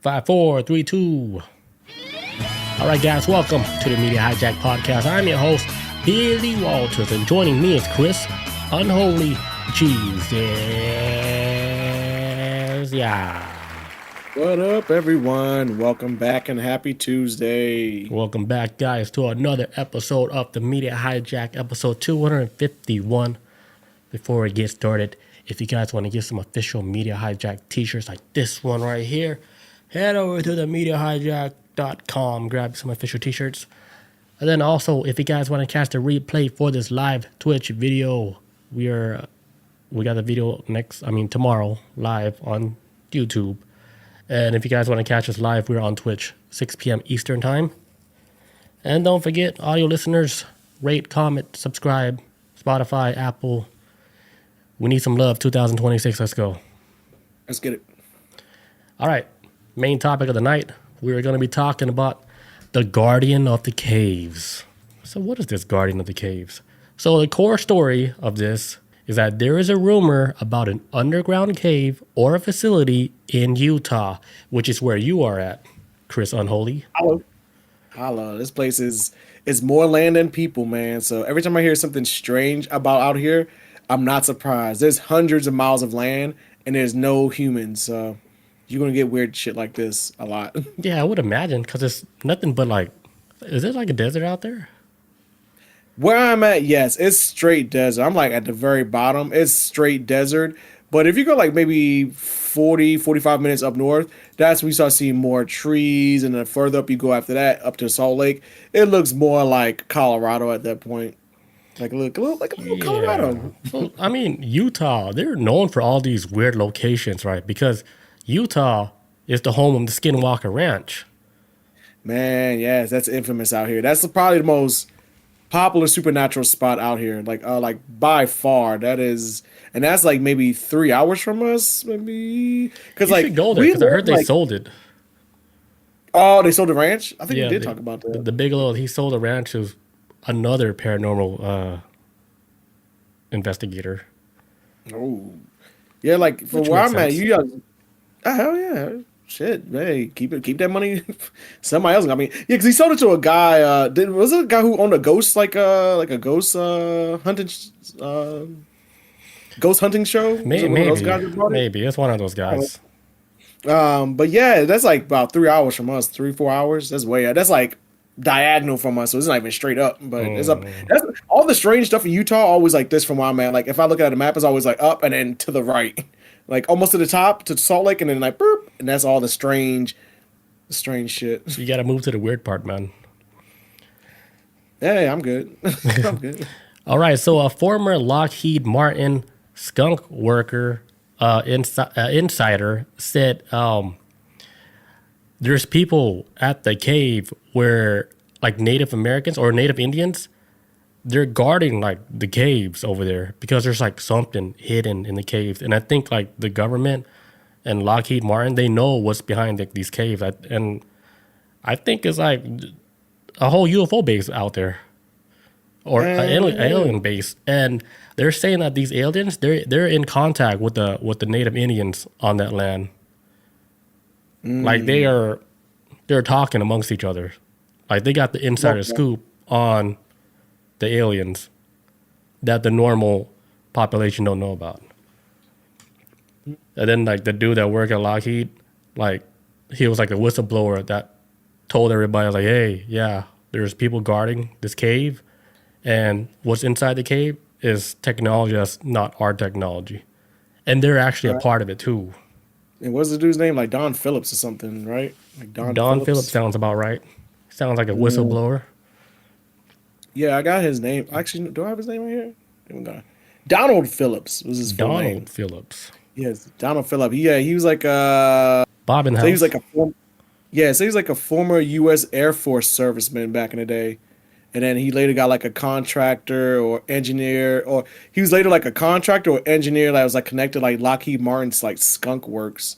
5, 4, 3, 2. All right, guys, welcome to the Media Hijack Podcast. I'm your host, Billy Walters, and joining me is Chris Unholy Jesus. Yeah. What up, everyone? Welcome back and happy Tuesday. Welcome back, guys, to another episode of the Media Hijack, episode 251. Before we get started, if you guys want to get some official Media Hijack t-shirts like this one right here, head over to the MediaHijack.com, grab some official t-shirts. And then also, if you guys want to catch the replay for this live Twitch video, we got the video tomorrow live on YouTube. And if you guys want to catch us live, we're on Twitch, 6 p.m. Eastern time. And don't forget, audio listeners, rate, comment, subscribe, Spotify, Apple. We need some love, 2026. Let's go. Let's get it. All right. Main topic of the night. We're going to be talking about the Guardian of the Caves. So what is this Guardian of the Caves? So the core story of this is that there is a rumor about an underground cave or a facility in Utah, which is where you are at, Chris Unholy. Hello. This place is more land than people, man. So every time I hear something strange about out here, I'm not surprised. There's hundreds of miles of land and there's no humans. So you're going to get weird shit like this a lot. Yeah, I would imagine, because it's nothing but is it like a desert out there? Where I'm at, yes, it's straight desert. I'm like at the very bottom. It's straight desert. But if you go like maybe 40, 45 minutes up north, that's when you start seeing more trees. And then further up you go after that, up to Salt Lake, it looks more like Colorado at that point. Like a little Colorado. So, I mean, Utah, they're known for all these weird locations, right? Because Utah is the home of the Skinwalker Ranch. Man, yes, that's infamous out here. That's probably the most popular supernatural spot out here. Like by far, that is, and that's like maybe 3 hours from us, maybe. Because you should go there, because I heard they sold it. Oh, they sold the ranch? I think we did talk about that. The Bigelow, he sold the ranch to another paranormal investigator. Oh, yeah, like for where I'm at, you guys, hell yeah, shit, hey, keep that money. Somebody else. I mean, yeah, because he sold it to a guy. Was it a guy who owned a ghost, like a ghost hunting, ghost hunting show? Maybe it's one of those guys. But yeah, that's like about 3 hours from us, 3-4 hours. That's way out. That's like diagonal from us, so it's not even straight up, but it's up. That's all the strange stuff in Utah. Always like this from where I'm at. Like if I look at a map, it's always like up and then to the right, like almost to the top to Salt Lake, and then like boop, and that's all the strange shit. You got to move to the weird part, man. Hey, I'm good. I'm good. All right, so a former Lockheed Martin skunk worker insider said there's people at the cave where, like, Native Americans or Native Indians, they're guarding, like, the caves over there because there's, like, something hidden in the caves. And I think, like, the government and Lockheed Martin, they know what's behind these caves. And I think it's, like, a whole UFO base out there, or alien base. And they're saying that these aliens, they're in contact with the Native Indians on that land. Like they're talking amongst each other. Like they got the insider scoop on the aliens that the normal population don't know about. And then like the dude that worked at Lockheed, like he was like a whistleblower that told everybody like, hey, yeah, there's people guarding this cave, and what's inside the cave is technology that's not our technology. And they're actually a part of it too. And what's the dude's name? Like Don Phillips or something, right? Like Don Phillips sounds about right. Sounds like a whistleblower. Yeah, I got his name. Actually, do I have his name right here? Donald Phillips was his full name. Donald Phillips. Yes, Donald Phillips. Yeah, he was like Bob in the house. He was like he was like a former U.S. Air Force serviceman back in the day. And then he later got like a contractor or engineer, or he was later like a contractor or engineer that was like connected like Lockheed Martin's like Skunk Works.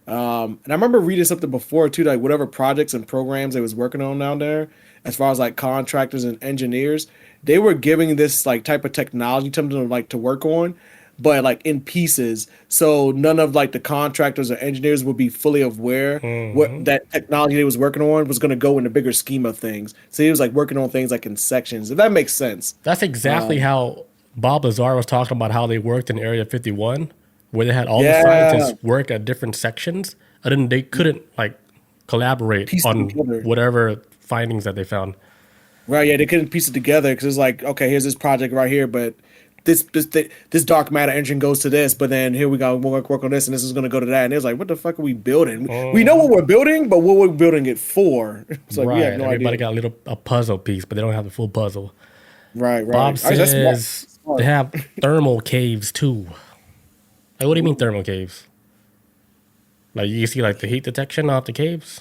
And I remember reading something before too, like whatever projects and programs they was working on down there, as far as like contractors and engineers, they were giving this like type of technology to them to like to work on, but like in pieces. So none of like the contractors or engineers would be fully aware what that technology they was working on was going to go in the bigger scheme of things. So he was like working on things like in sections, if that makes sense. That's exactly how Bob Lazar was talking about how they worked in Area 51, where they had all the Yeah, scientists work at different sections, and then they couldn't like collaborate piece it on together. whatever findings that they found. Right, yeah, they couldn't piece it together because it's like, okay, here's this project right here, but this dark matter engine goes to this, but then here we go work on this, and this is going to go to that, and it's like, what the fuck are we building? We know what we're building, but what we're building it for? It's like we Right. have no Everybody idea. got a puzzle piece, but they don't have the full puzzle. Right, Bob right. All right, that's smart. says they Smart. have thermal caves too. Like, what do you mean thermal caves? Like you see like the heat detection off the caves?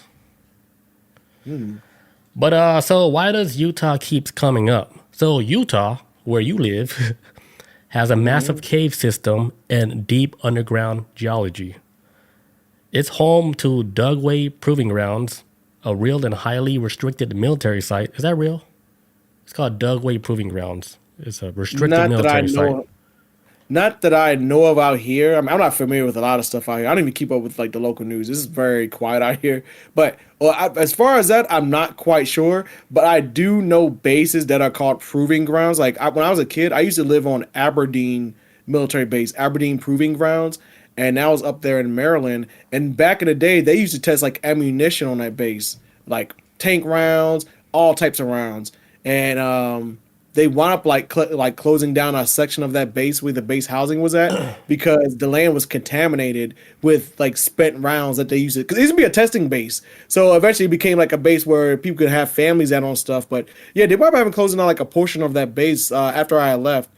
But so why does Utah keeps coming up? So Utah, where you live, has a massive cave system and deep underground geology. It's home to Dugway Proving Grounds, a real and highly restricted military site. Is that real? It's called Dugway Proving Grounds. It's a restricted Not that I military site. know. Not that I know of out here. I mean, I'm not familiar with a lot of stuff out here. I don't even keep up with like the local news. This is very quiet out here. But as far as that, I'm not quite sure. But I do know bases that are called proving grounds. Like when I was a kid, I used to live on Aberdeen military base, Aberdeen Proving Grounds, and that was up there in Maryland. And back in the day, they used to test like ammunition on that base, like tank rounds, all types of rounds. And they wound up like closing down a section of that base where the base housing was at because the land was contaminated with like spent rounds that they used to, because it used to be a testing base. So eventually it became like a base where people could have families out on stuff. But yeah, they wound up having closing down like a portion of that base after I had left.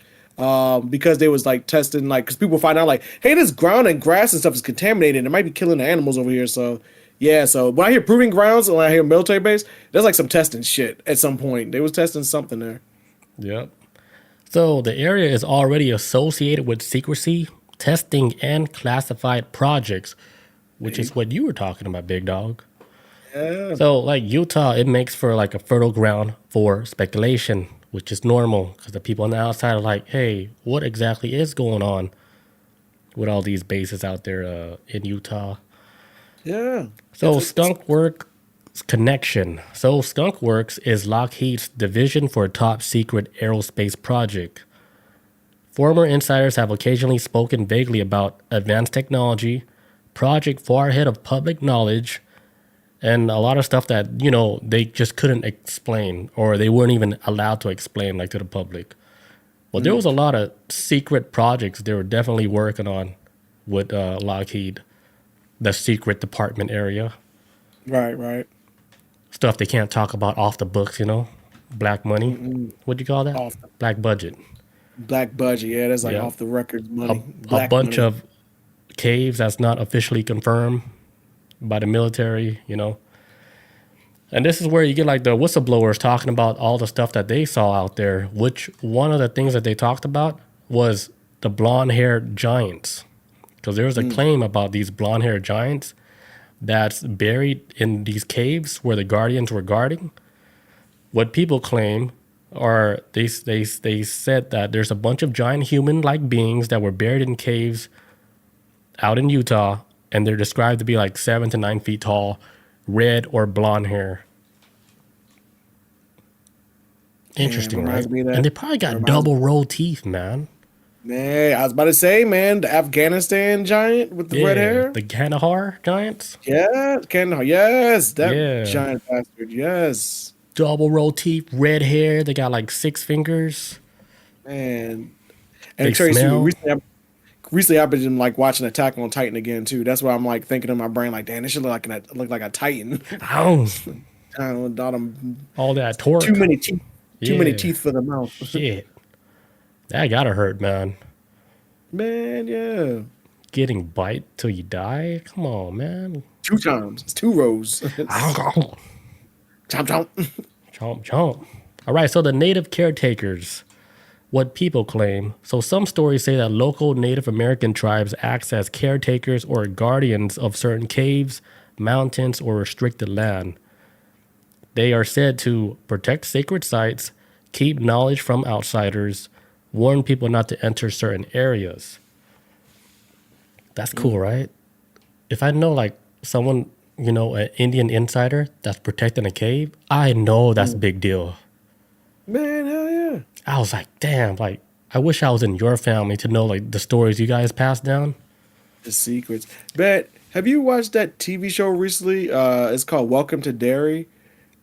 Because they was like testing, like, because people find out like, hey, this ground and grass and stuff is contaminated and it might be killing the animals over here. So yeah, so when I hear proving grounds and when I hear military base, there's like some testing shit at some point. They was testing something there. Yep. So the area is already associated with secrecy, testing, and classified projects, which is what you were talking about, big dog. Yeah. So like Utah, it makes for like a fertile ground for speculation, which is normal because the people on the outside are like, hey, what exactly is going on with all these bases out there in Utah? Yeah. So Skunk Works connection. So Skunk Works is Lockheed's division for a top secret aerospace project. Former insiders have occasionally spoken vaguely about advanced technology, project far ahead of public knowledge, and a lot of stuff that, you know, they just couldn't explain or they weren't even allowed to explain like to the public. Well, there was a lot of secret projects they were definitely working on with Lockheed, the secret department area. Right, right. Stuff they can't talk about off the books, you know? Black money. What'd you call that? Off the Black budget. black budget. Yeah, that's like Yeah. off the record money. A Black bunch money. of caves that's not officially confirmed by the military, you know? And this is where you get like the whistleblowers talking about all the stuff that they saw out there, which one of the things that they talked about was the blonde-haired giants. Because there was a claim about these blonde-haired giants that's buried in these caves where the guardians were guarding. What people claim are they said that there's a bunch of giant human-like beings that were buried in caves out in Utah, and they're described to be like 7 to 9 feet tall, red or blonde hair. Interesting, reminds right? me of that. And they probably got Reminds double row teeth, man. Man, I was about to say, man, the Afghanistan giant with the red hair. The Kandahar giants, Yeah, yes, that Yeah. giant bastard. Yes, double row teeth, red hair. They got like 6 fingers. man. They And Tracy, smell. recently I've been like watching Attack on Titan again too. That's why I'm like thinking in my brain like, damn, this should look like a Titan. Ow, I don't know, them- all that torque. too many teeth, too many Yeah. teeth for the mouth. Shit, that gotta hurt, man. Man, yeah, Getting bite till you die. Come on, man. 2 times. It's 2 rows. Chomp, Chomp chomp. chomp. All right, so the native caretakers, what people claim. So some stories say that local Native American tribes act as caretakers or guardians of certain caves, mountains, or restricted land. They are said to protect sacred sites, keep knowledge from outsiders, warn people not to enter certain areas. That's cool, right? If I know like someone, an Indian insider that's protecting a cave, I know that's a big deal. Man, hell yeah. I was like, damn, like I wish I was in your family to know like the stories you guys passed down. The secrets. Bet, have you watched that TV show recently? It's called Welcome to Derry.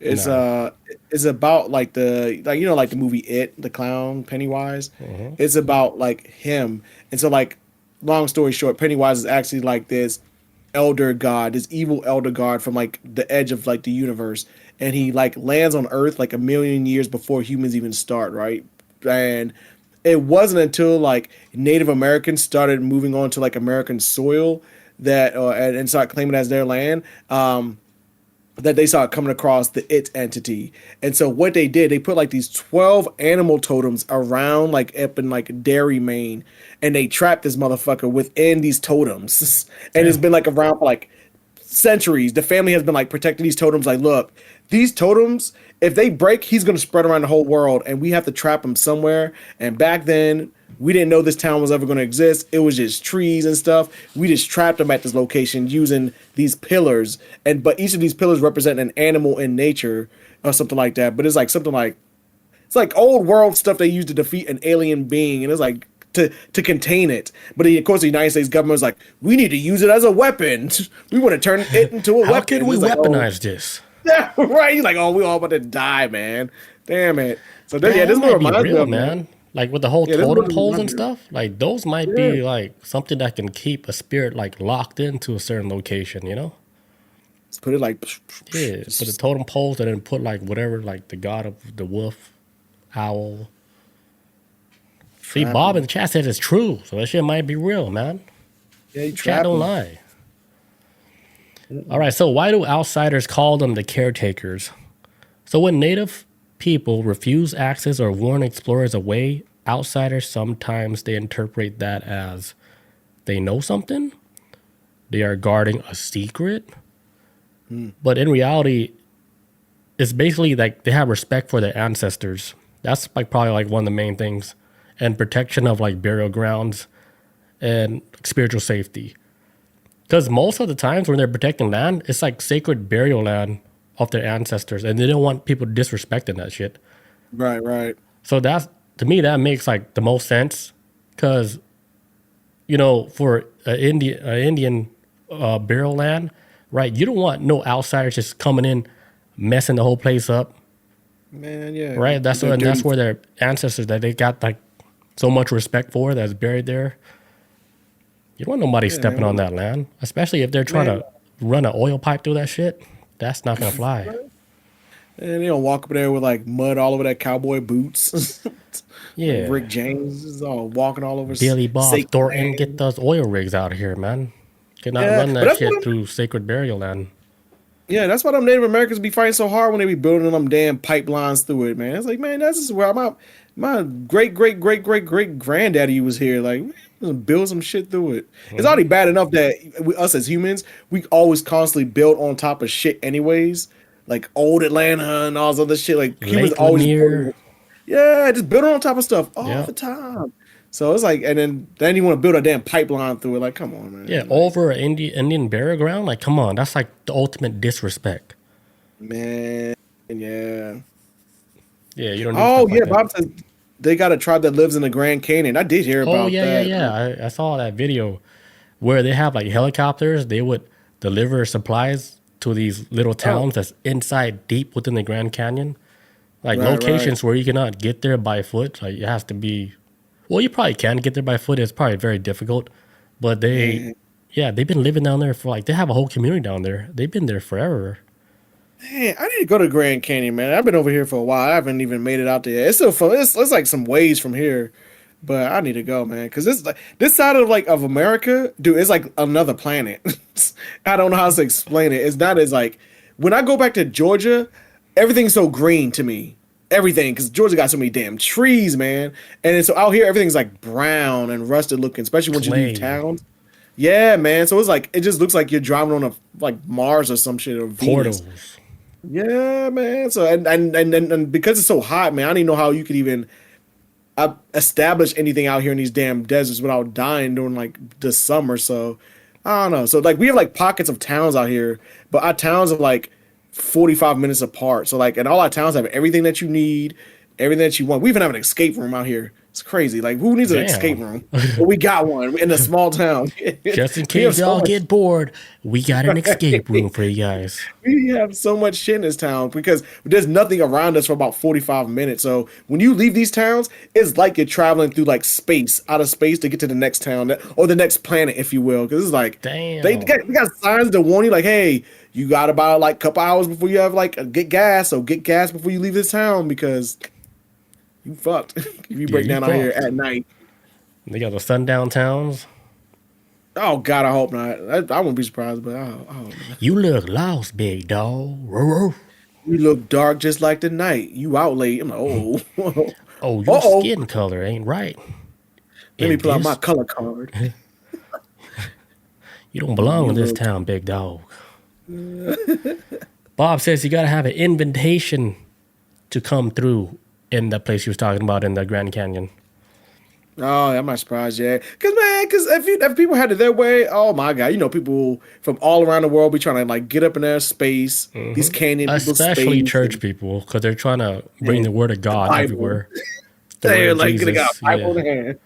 It's Nah. it's about like like the movie It, the clown Pennywise. Hmm. It's about like him. And so like long story short, Pennywise is actually like this elder god, this evil elder god from like the edge of like the universe. And he like lands on Earth like a million years before humans even start, right? And it wasn't until like Native Americans started moving on to like American soil that and start claiming it as their land. That they saw coming across the it entity. And so what they did, they put like these 12 animal totems around like up in like Derry, Maine, and they trapped this motherfucker within these totems. And it's Damn. been like around for like centuries. The family has been like protecting these totems. Like, look, these totems, if they break, he's going to spread around the whole world, and we have to trap him somewhere. And back then, we didn't know this town was ever going to exist. It was just trees and stuff. We just trapped him at this location using these pillars, but each of these pillars represent an animal in nature or something like that. But it's like something like it's like old world stuff they used to defeat an alien being, and it's like to contain it. But of course, the United States government was like, we need to use it as a weapon. We want to turn it into a How weapon. can we It's like, weaponize this? yeah, right. He's like, oh, we all about to die, man. Damn it. So Man, yeah, that this is what might be reminds me real, of, man. man. Like with the whole Yeah, this is totem what it poles and reminds me of. stuff, like those might Yeah, be like something that can keep a spirit like locked into a certain location, you know? let's put it like, Yeah, put the totem poles and then put like whatever, like the god of the wolf, owl. See, trap Bob in him. the chat says it's true, so that shit might be real, man. Yeah, you Chat trap don't him. lie. All right, so why do outsiders call them the caretakers? So when native people refuse access or warn explorers away, outsiders sometimes they interpret that as they know something, they are guarding a secret, but in reality, it's basically like they have respect for their ancestors. That's like probably like one of the main things, and protection of like burial grounds and spiritual safety. Because most of the times when they're protecting land, it's like sacred burial land of their ancestors, and they don't want people disrespecting that shit. Right, right. So that's to me that makes like the most sense, because for Indian burial land, right? You don't want no outsiders just coming in, messing the whole place up, Man, yeah. right? That's The and that's dirty. where their ancestors that they got like so much respect for that's buried there. You don't want nobody Yeah, stepping on man. that land, especially if they're trying Man, to run an oil pipe through that shit. That's not gonna fly. and they don't walk up there with like mud all over their cowboy boots. Like Yeah, Rick James is all walking all over Billy Bob sacred Thornton, get land. those oil rigs out of here, man. Cannot Yeah, run but that shit through sacred burial land. that's why them Native Americans be fighting so hard when they be building them damn pipelines through it, man. It's like, man, this is where my great granddaddy was here. Like, man, I'm gonna build some shit through it. It's already bad enough that us as humans, we always constantly build on top of shit anyways. Like old Atlanta and all this other shit. Like humans Lake always Lanier, building, yeah, just building on top of stuff all yeah, the time. So it's like, and then you want to build a damn pipeline through it. Like, come on, yeah, man. Like, over an Indian burial ground. Like, come on, that's like the ultimate disrespect. man, yeah. Yeah, you don't do Oh stuff like yeah, that. Bob says they got a tribe that lives in the Grand Canyon. I did hear Oh about yeah, yeah, that. yeah. I saw that video where they have like helicopters. They would deliver supplies to these little Oh, towns that's inside deep within the Grand Canyon, like right, right. locations where you cannot get there by foot. Like it has to be. Well, you probably can get there by foot. It's probably very difficult, but Man, yeah, they've been living down there for like they have a whole community down there. They've been there forever. man, I need to go to Grand Canyon, man. I've been over here for a while. I haven't even made it out there yet. It's still fun. It's like some ways from here, but I need to go, man. Because this side of like of America, dude, it's like another planet. I don't know how to explain it. It's not as like when I go back to Georgia, everything's so green to me. Everything, because Georgia got so many damn trees, man. And then so out here, everything's like brown and rusted looking, especially once you leave Clay, town. Yeah, man. So it's like it just looks like you're driving on a like Mars or some shit or Venus. portals. Yeah, man. So and because it's so hot, man, I don't even know how you could even establish anything out here in these damn deserts without dying during like the summer. So I don't know. So like we have like pockets of towns out here, but our towns are like 45 minutes apart. So like, and all our towns have everything that you need, everything that you want. We even have an escape room out here. It's crazy. Like, who needs an escape room? But we got one in a small town. Just in case y'all get bored, we got an escape room for you guys. We have so much shit in this town because there's nothing around us for about 45 minutes. So when you leave these towns, it's like you're traveling through like space, out of space to get to the next town or the next planet, if you will. Because it's like, damn, they got signs to warn you, like, hey, you got about like a couple hours before you have like get gas. So get gas before you leave this town because you fucked if you break down out here at night. They got the sundown towns. Oh God, I hope not. I wouldn't be surprised, but I hope not. You look lost, big dog. You look dark just like the night. You out late. I'm like, oh. Oh, your skin color ain't right. Let me pull out my color card. You don't belong in this town, big dog. Bob says you got to have an invitation to come through in the place he was talking about in the Grand Canyon. Oh, I'm not surprised, yeah. Because if people had it their way, oh my God, you know, people from all around the world be trying to like get up in their space. These canyon people, especially church people, because they're trying to bring the word of God everywhere. They're like getting a Bible in hand.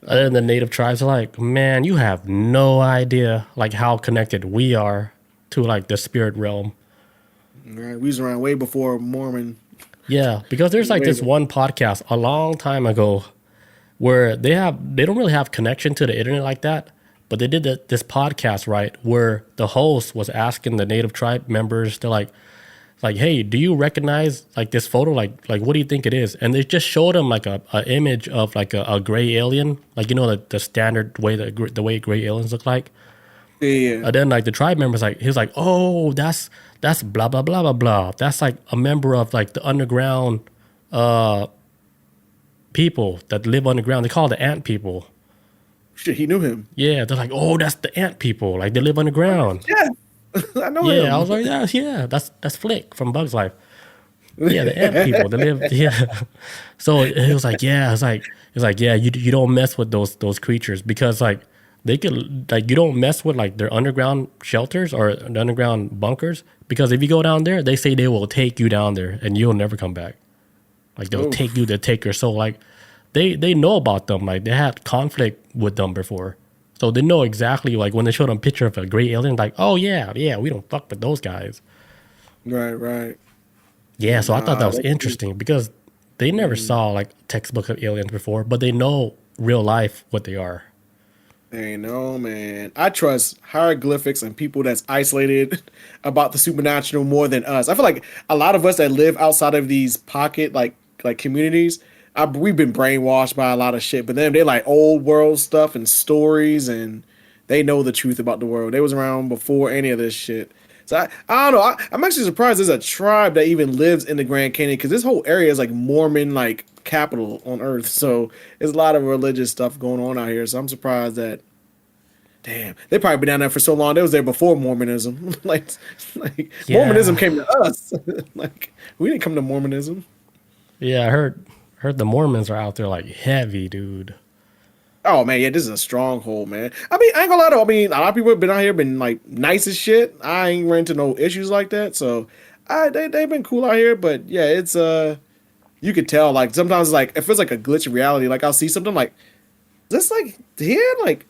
Other than the native tribes are like, man, you have no idea like how connected we are to like the spirit realm. Right, we was around way before Mormon. Yeah, because there's like this one podcast a long time ago where they don't really have connection to the internet like that, but they did this podcast, right, where the host was asking the native tribe members to like, hey, do you recognize like this photo? Like what do you think it is? And they just showed him like a image of like a gray alien, like, you know, the standard way the way gray aliens look like. Yeah. And then like the tribe members, like he was like, oh, that's blah blah blah blah blah. That's like a member of like the underground people that live underground. They call it the ant people. Shit, he knew him. Yeah, they're like, oh, that's the ant people. Like they live underground. Yeah, I know him. Yeah, I was like, that's Flick from Bug's Life. Yeah, the ant people. They live. Yeah. So it was like, yeah, you don't mess with those creatures because like they could like you don't mess with like their underground shelters or the underground bunkers because if you go down there, they say they will take you down there and you'll never come back. Like they'll take you to take your soul. Like they know about them. Like they had conflict with them before. So they know exactly like when they showed them a picture of a gray alien, like, oh yeah, we don't fuck with those guys. Right. Yeah, so I thought that was interesting because they never saw like textbook of aliens before, but they know real life what they are. Hey, no, man. I trust hieroglyphics and people that's isolated about the supernatural more than us. I feel like a lot of us that live outside of these pocket like communities, we've been brainwashed by a lot of shit. But then they like old world stuff and stories, and they know the truth about the world. They was around before any of this shit. So I don't know. I'm actually surprised there's a tribe that even lives in the Grand Canyon because this whole area is like Mormon like capital on Earth. So there's a lot of religious stuff going on out here. So I'm surprised that. Damn, they probably been down there for so long. They was there before Mormonism. like yeah. Mormonism came to us. Like we didn't come to Mormonism. Yeah, I heard the Mormons are out there like heavy, dude. Oh man, yeah, this is a stronghold, man. I mean, I ain't gonna lie though. I mean, a lot of people have been out here, been like nice as shit. I ain't ran into no issues like that. So, they've been cool out here. But yeah, it's you could tell like sometimes like if it's like a glitch in reality, like I'll see something like this like here, like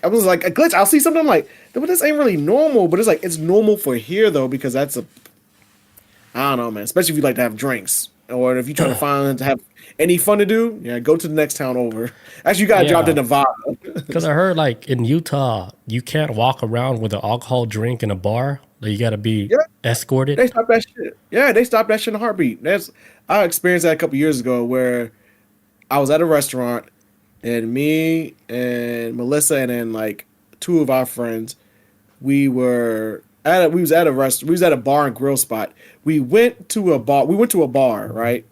I was like a glitch. I'll see something like, but this ain't really normal. But it's like it's normal for here though because that's I don't know, man. Especially if you like to have drinks or if you try to have any fun to do. Yeah, go to the next town over. Actually, you gotta drop to Nevada. Because I heard like in Utah, you can't walk around with an alcohol drink in a bar. Like, you gotta be escorted. They stopped that shit. Yeah, they stopped that shit in a heartbeat. I experienced that a couple years ago where I was at a restaurant. And me and Melissa and then like two of our friends, we was at a bar and grill spot. We went to a bar, right?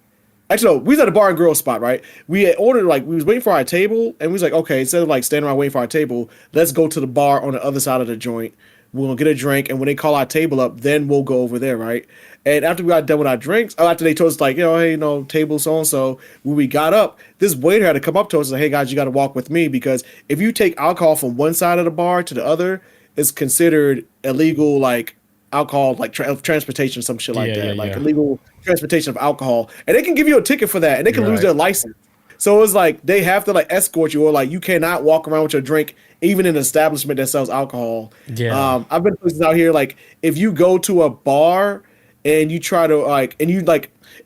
Actually, no, we was at a bar and grill spot, right? We had ordered like we was waiting for our table, and we was like, okay, instead of like standing around waiting for our table, let's go to the bar on the other side of the joint We'll get a drink, and when they call our table up, then we'll go over there, right? And after we got done with our drinks, after they told us like, hey, table so and so, when we got up, this waiter had to come up to us and say, hey guys, you got to walk with me because if you take alcohol from one side of the bar to the other, it's considered illegal, like alcohol, like transportation, some shit like that, like illegal transportation of alcohol, and they can give you a ticket for that, and they can lose their license. So it's like they have to like escort you, or like you cannot walk around with your drink even in an establishment that sells alcohol. Yeah. I've been to places out here like if you go to a bar and you try to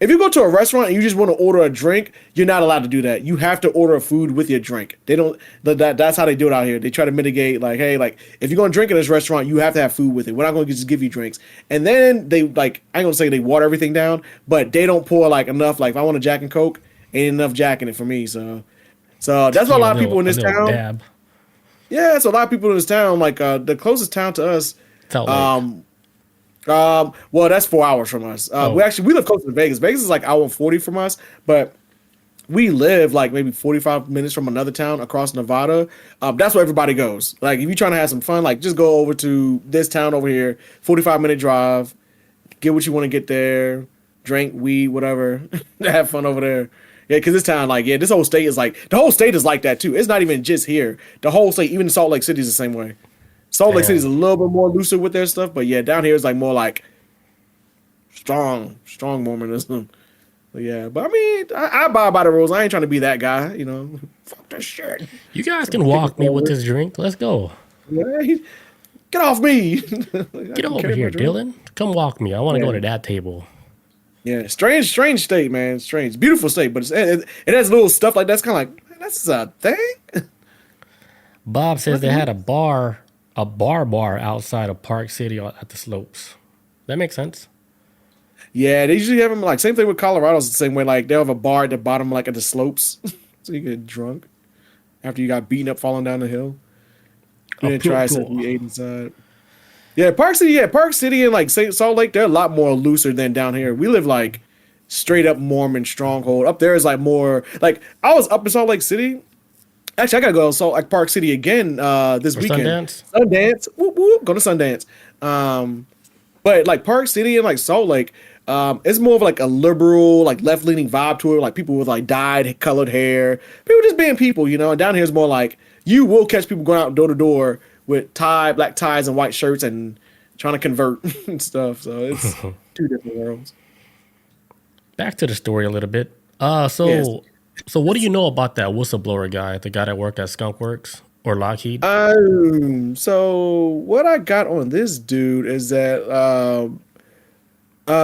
if you go to a restaurant and you just want to order a drink, you're not allowed to do that. You have to order a food with your drink. They don't that's how they do it out here. They try to mitigate like, hey, like if you're going to drink at this restaurant, you have to have food with it. We're not going to just give you drinks. And then they like I ain't going to say they water everything down, but they don't pour like enough. Like if I want a Jack and Coke, ain't enough Jack in it for me. So that's what a lot of people in this town. Dab. Yeah, so a lot of people in this town. Like the closest town to us. Well, that's 4 hours from us. We live close to Vegas. Vegas is like 1:40 from us, but we live like maybe 45 minutes from another town across Nevada. That's where everybody goes. Like if you're trying to have some fun, like just go over to this town over here, 45-minute drive, get what you want to get there, drink weed, whatever, have fun over there. Yeah, because this town, like, this whole state is like, the whole state is like that too. It's not even just here. The whole state, even Salt Lake City is the same way. Salt Lake City is a little bit more looser with their stuff, but yeah, down here is like more like strong Mormonism. But yeah, but I mean, I abide by the rules. I ain't trying to be that guy, Fuck this shit. You guys can walk me with this drink. Let's go. Yeah, get off me. Get over here, Dylan. Come walk me. I want to go to that table. Yeah, strange state, man. Strange, beautiful state, but it has little stuff like that's kind of like that's a thing. Bob says they had a bar outside of Park City at the slopes. That makes sense. Yeah, they usually have them like same thing with Colorado's the same way. Like they'll have a bar at the bottom, like at the slopes, so you get drunk after you got beaten up falling down the hill. And then try something we ate inside. Yeah, Park City and like Salt Lake, they're a lot more looser than down here. We live like straight up Mormon stronghold. Up there is like more like I was up in Salt Lake City. Actually, I gotta go to Park City again this weekend. Sundance. Whoop, whoop, go to Sundance. But like Park City and like Salt Lake, it's more of like a liberal, like left leaning vibe to it. Like people with like dyed colored hair, people just being people, And down here is more like you will catch people going out door to door with black ties and white shirts and trying to convert and stuff. So it's two different worlds. Back to the story a little bit. So what do you know about that whistleblower guy, the guy that worked at Skunk Works or Lockheed? So what I got on this dude is that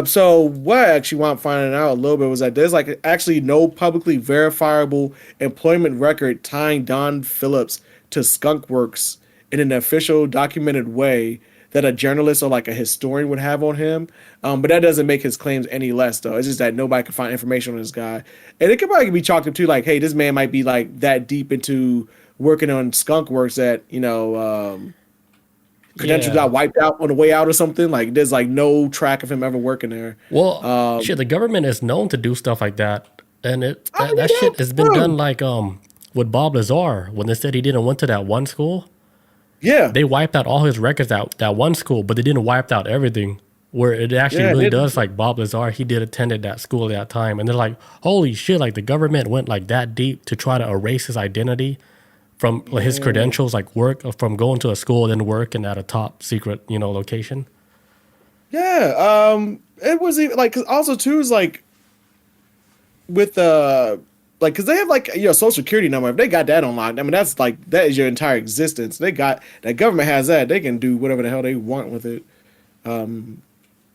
so what I actually want finding out a little bit was that there's like actually no publicly verifiable employment record tying Don Phillips to Skunk Works in an official documented way that a journalist or like a historian would have on him. But that doesn't make his claims any less though. It's just that nobody can find information on this guy. And it could probably be chalked up to like, hey, this man might be like that deep into working on Skunk Works that, credentials got wiped out on the way out or something. Like there's like no track of him ever working there. Well, the government is known to do stuff like that. And that shit has been done like with Bob Lazar when they said he didn't went to that one school. Yeah. They wiped out all his records at that one school, but they didn't wipe out everything. Where it actually really does, like Bob Lazar, he did attended that school at that time. And they're like, holy shit, like the government went like that deep to try to erase his identity from his credentials, like work, from going to a school and then working at a top secret, location. Yeah. It was even like, cause also too is like with like, cause they have like your social security number. If they got that online, I mean, that's like, that is your entire existence. They got, that government has that. They can do whatever the hell they want with it.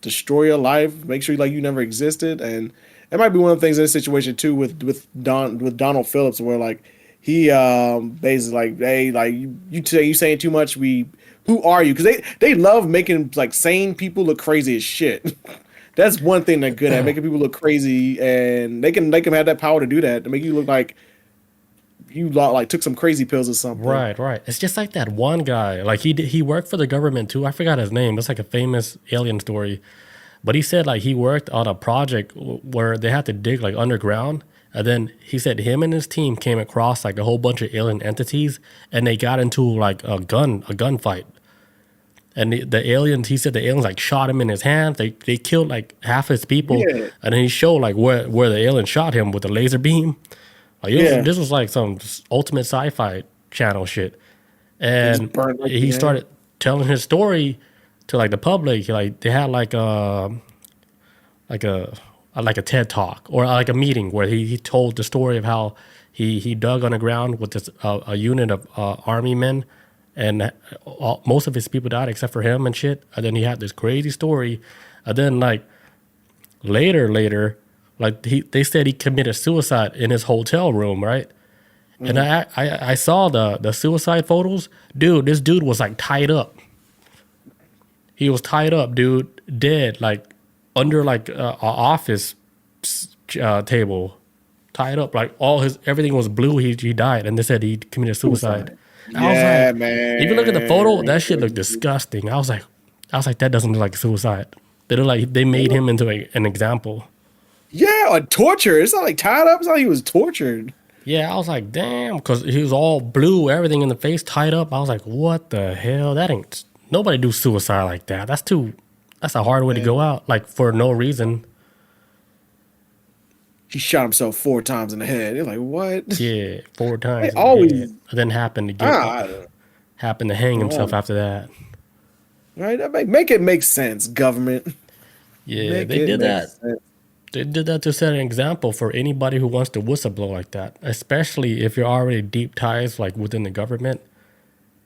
Destroy your life, make sure like you never existed. And it might be one of the things in this situation too with Donald Phillips, where like he basically like, hey, like you saying too much, who are you? Because they love making like sane people look crazy as shit. That's one thing they're good at, making people look crazy, and they can have that power to do that, to make you look like you like took some crazy pills or something. Right. It's just like that one guy. Like he worked for the government too. I forgot his name. It's like a famous alien story. But he said like he worked on a project where they had to dig like underground. And then he said him and his team came across like a whole bunch of alien entities, and they got into like a gunfight. And the aliens, he said the aliens like shot him in his hands. They killed like half his people, Yeah. and then he showed like where the alien shot him with a laser beam. Like Yeah. this was like some ultimate sci-fi channel shit. And burned like he the started telling his story to like the public. Like they had like a TED talk or like a meeting where he told the story of how he dug on the ground with this a unit of army men, and most of his people died except for him and shit. And then he had this crazy story, and then like later, like they said he committed suicide in his hotel room, right? And I saw the suicide photos, dude. This dude was like tied up. He was tied up, dude, dead, like under like a office table, tied up. Like everything was blue. He died, and they said he committed suicide. I was Yeah, like, man. if you look at the photo, that shit looked disgusting. I was like, that doesn't look like suicide. They look like they made him into an example. Yeah, or torture. It's not like tied up. It's not like he was tortured. Yeah, I was like, damn, because he was all blue, everything in the face tied up. I was like, what the hell? That ain't, nobody do suicide like that. That's a hard way to go out, like for no reason. He shot himself 4 times in the head. You're like, what? Yeah, 4 times. They always- And then happened to hang himself after that. Right? Make it make sense, government. Yeah, Make they it did make that. sense. They did that to set an example for anybody who wants to whistleblow like that, especially if you're already deep ties like within the government.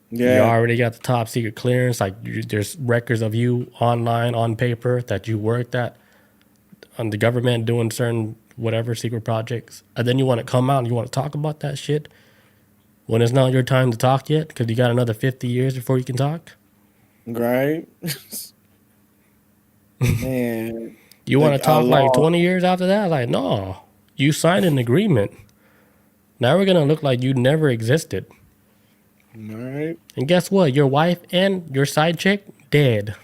Yeah. You already got the top secret clearance. Like there's records of you online on paper that you worked at on the government doing certain whatever secret projects, and then you want to come out and you want to talk about that shit when it's not your time to talk yet because you got another 50 years before you can talk. Right? Man. You want to talk law. like 20 years after that? Like, no, you signed an agreement. Now we're going to look like you never existed. All right. And guess what? Your wife and your side chick, dead.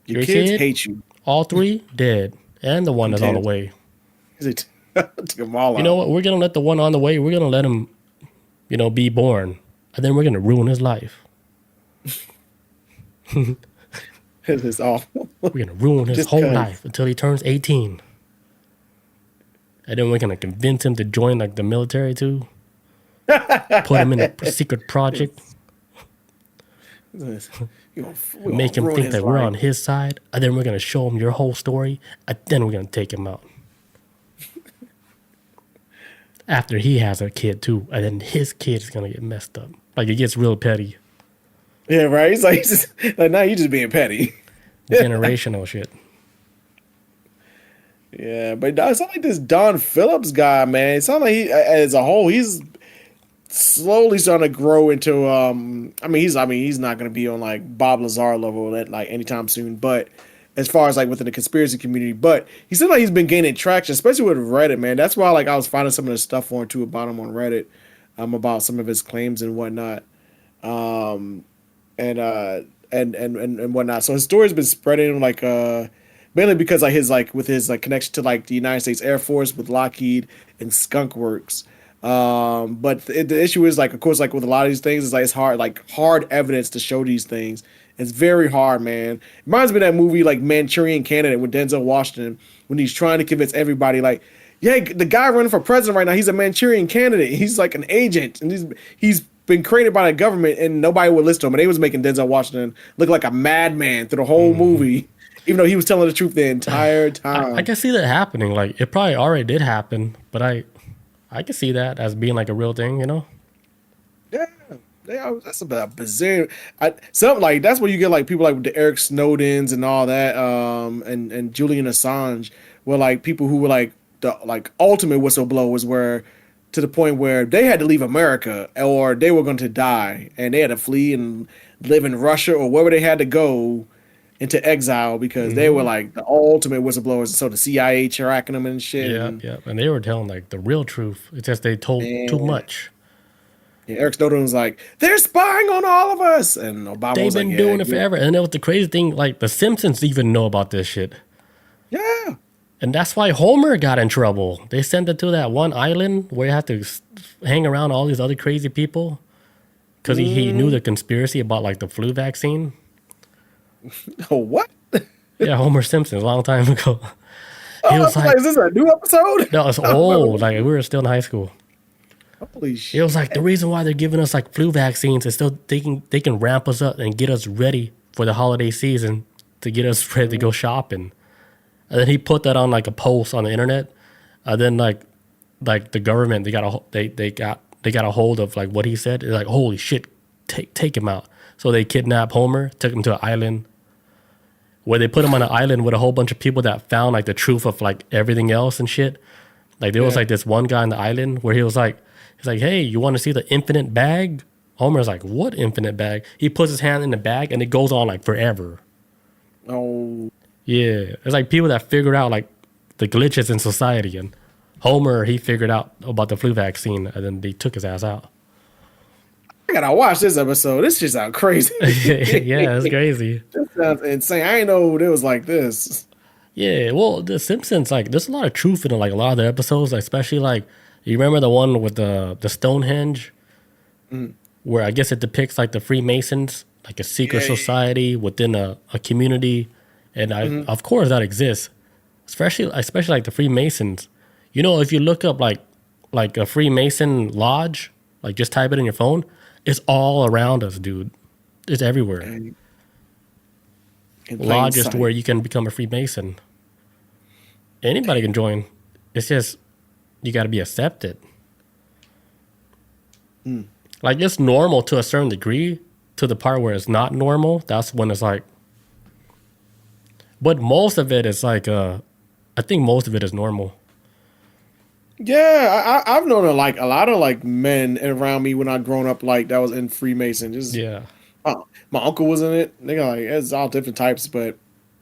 Your Your kids kid? hate you. All 3, dead. And the one that's on the way. Took them all out. You know what? We're going to let the one on the way, we're going to let him, be born. And then we're going to ruin his life. This is awful. We're going to ruin his Just whole 'cause. life until he turns 18. And then we're going to convince him to join like the military too. Put him in a secret project. Make him think that we're on his side. And then we're going to show him your whole story. And then we're going to take him out. After he has a kid too. And then his kid is going to get messed up. Like it gets real petty. Yeah, right. He's like now you just being petty. Generational shit. Yeah, but it's not like this Don Phillips guy, man. It sounds like he, as a whole, he's slowly starting to grow into. He's not going to be on like Bob Lazar level at like anytime soon. But as far as like within the conspiracy community, but he seems like he's been gaining traction, especially with Reddit, man. That's why like I was finding some of the stuff on too about him on Reddit, about some of his claims and whatnot. And whatnot. So his story's been spreading like mainly because like with his connection to like the United States Air Force with Lockheed and Skunk Works. But the issue is like, of course, like with a lot of these things, it's like it's hard evidence to show these things. It's very hard, man. It reminds me of that movie like Manchurian Candidate with Denzel Washington when he's trying to convince everybody like, yeah, the guy running for president right now, he's a Manchurian candidate. He's like an agent, and he's been created by the government, and nobody would listen to him. And they was making Denzel Washington look like a madman through the whole movie, even though he was telling the truth the entire time. I can see that happening. Like it probably already did happen, but I can see that as being like a real thing, Yeah, that's about bizarre. Something like that's where you get like people like the Eric Snowdens and all that, and Julian Assange, where like people who were like the like ultimate whistleblowers were to the point where they had to leave America or they were going to die and they had to flee and live in Russia or wherever they had to go into exile because they were like the ultimate whistleblowers. So the CIA tracking them and shit. Yeah. And they were telling like the real truth. It's just they told too much. Yeah, Eric Snowden was like, they're spying on all of us. And Obama They've was been like, doing it forever. And it was the crazy thing, like the Simpsons even know about this shit. Yeah. And that's why Homer got in trouble. They sent it to that one island where you have to hang around all these other crazy people. because he knew the conspiracy about like the flu vaccine. Oh, what? Yeah, Homer Simpson, a long time ago. Oh, He I was was like, like, is this a new episode? no, it's I don't remember. old. Like we were still in high school. Holy It was like shit. the reason why they're giving us like flu vaccines is so they can ramp us up and get us ready for the holiday season to get us ready to go shopping. And then he put that on like a post on the internet. And then like the government they got a hold of like what he said. They're like, holy shit, take him out. So they kidnapped Homer, took him to an island where they put him on an island with a whole bunch of people that found like the truth of like everything else and shit. Like there was like this one guy on the island where he's like, hey, you want to see the infinite bag? Homer's like, what infinite bag? He puts his hand in the bag and it goes on like forever. Oh, Yeah, it's like people that figured out like the glitches in society, and Homer he figured out about the flu vaccine, and then they took his ass out. I gotta watch this episode. This shit sounds crazy. Yeah, it's crazy. This sounds insane. I didn't know it was like this. Yeah, well, The Simpsons like there's a lot of truth in like a lot of the episodes, especially like you remember the one with the Stonehenge, where I guess it depicts like the Freemasons, like a secret Yeah. society within a community, and of course that exists, especially like the Freemasons. You know, if you look up like a Freemason lodge, like just type it in your phone, it's all around us, dude. It's everywhere. In plain Lodge is sight. to where you can become a Freemason. Anybody can join. It's just you got to be accepted. Like it's normal to a certain degree, to the part where it's not normal. That's when it's like. But most of it is like, I think most of it is normal. Yeah, I've known like a lot of like men around me when I grown up like that was in Freemason. Just Yeah. my uncle was in it. They got like it's all different types, but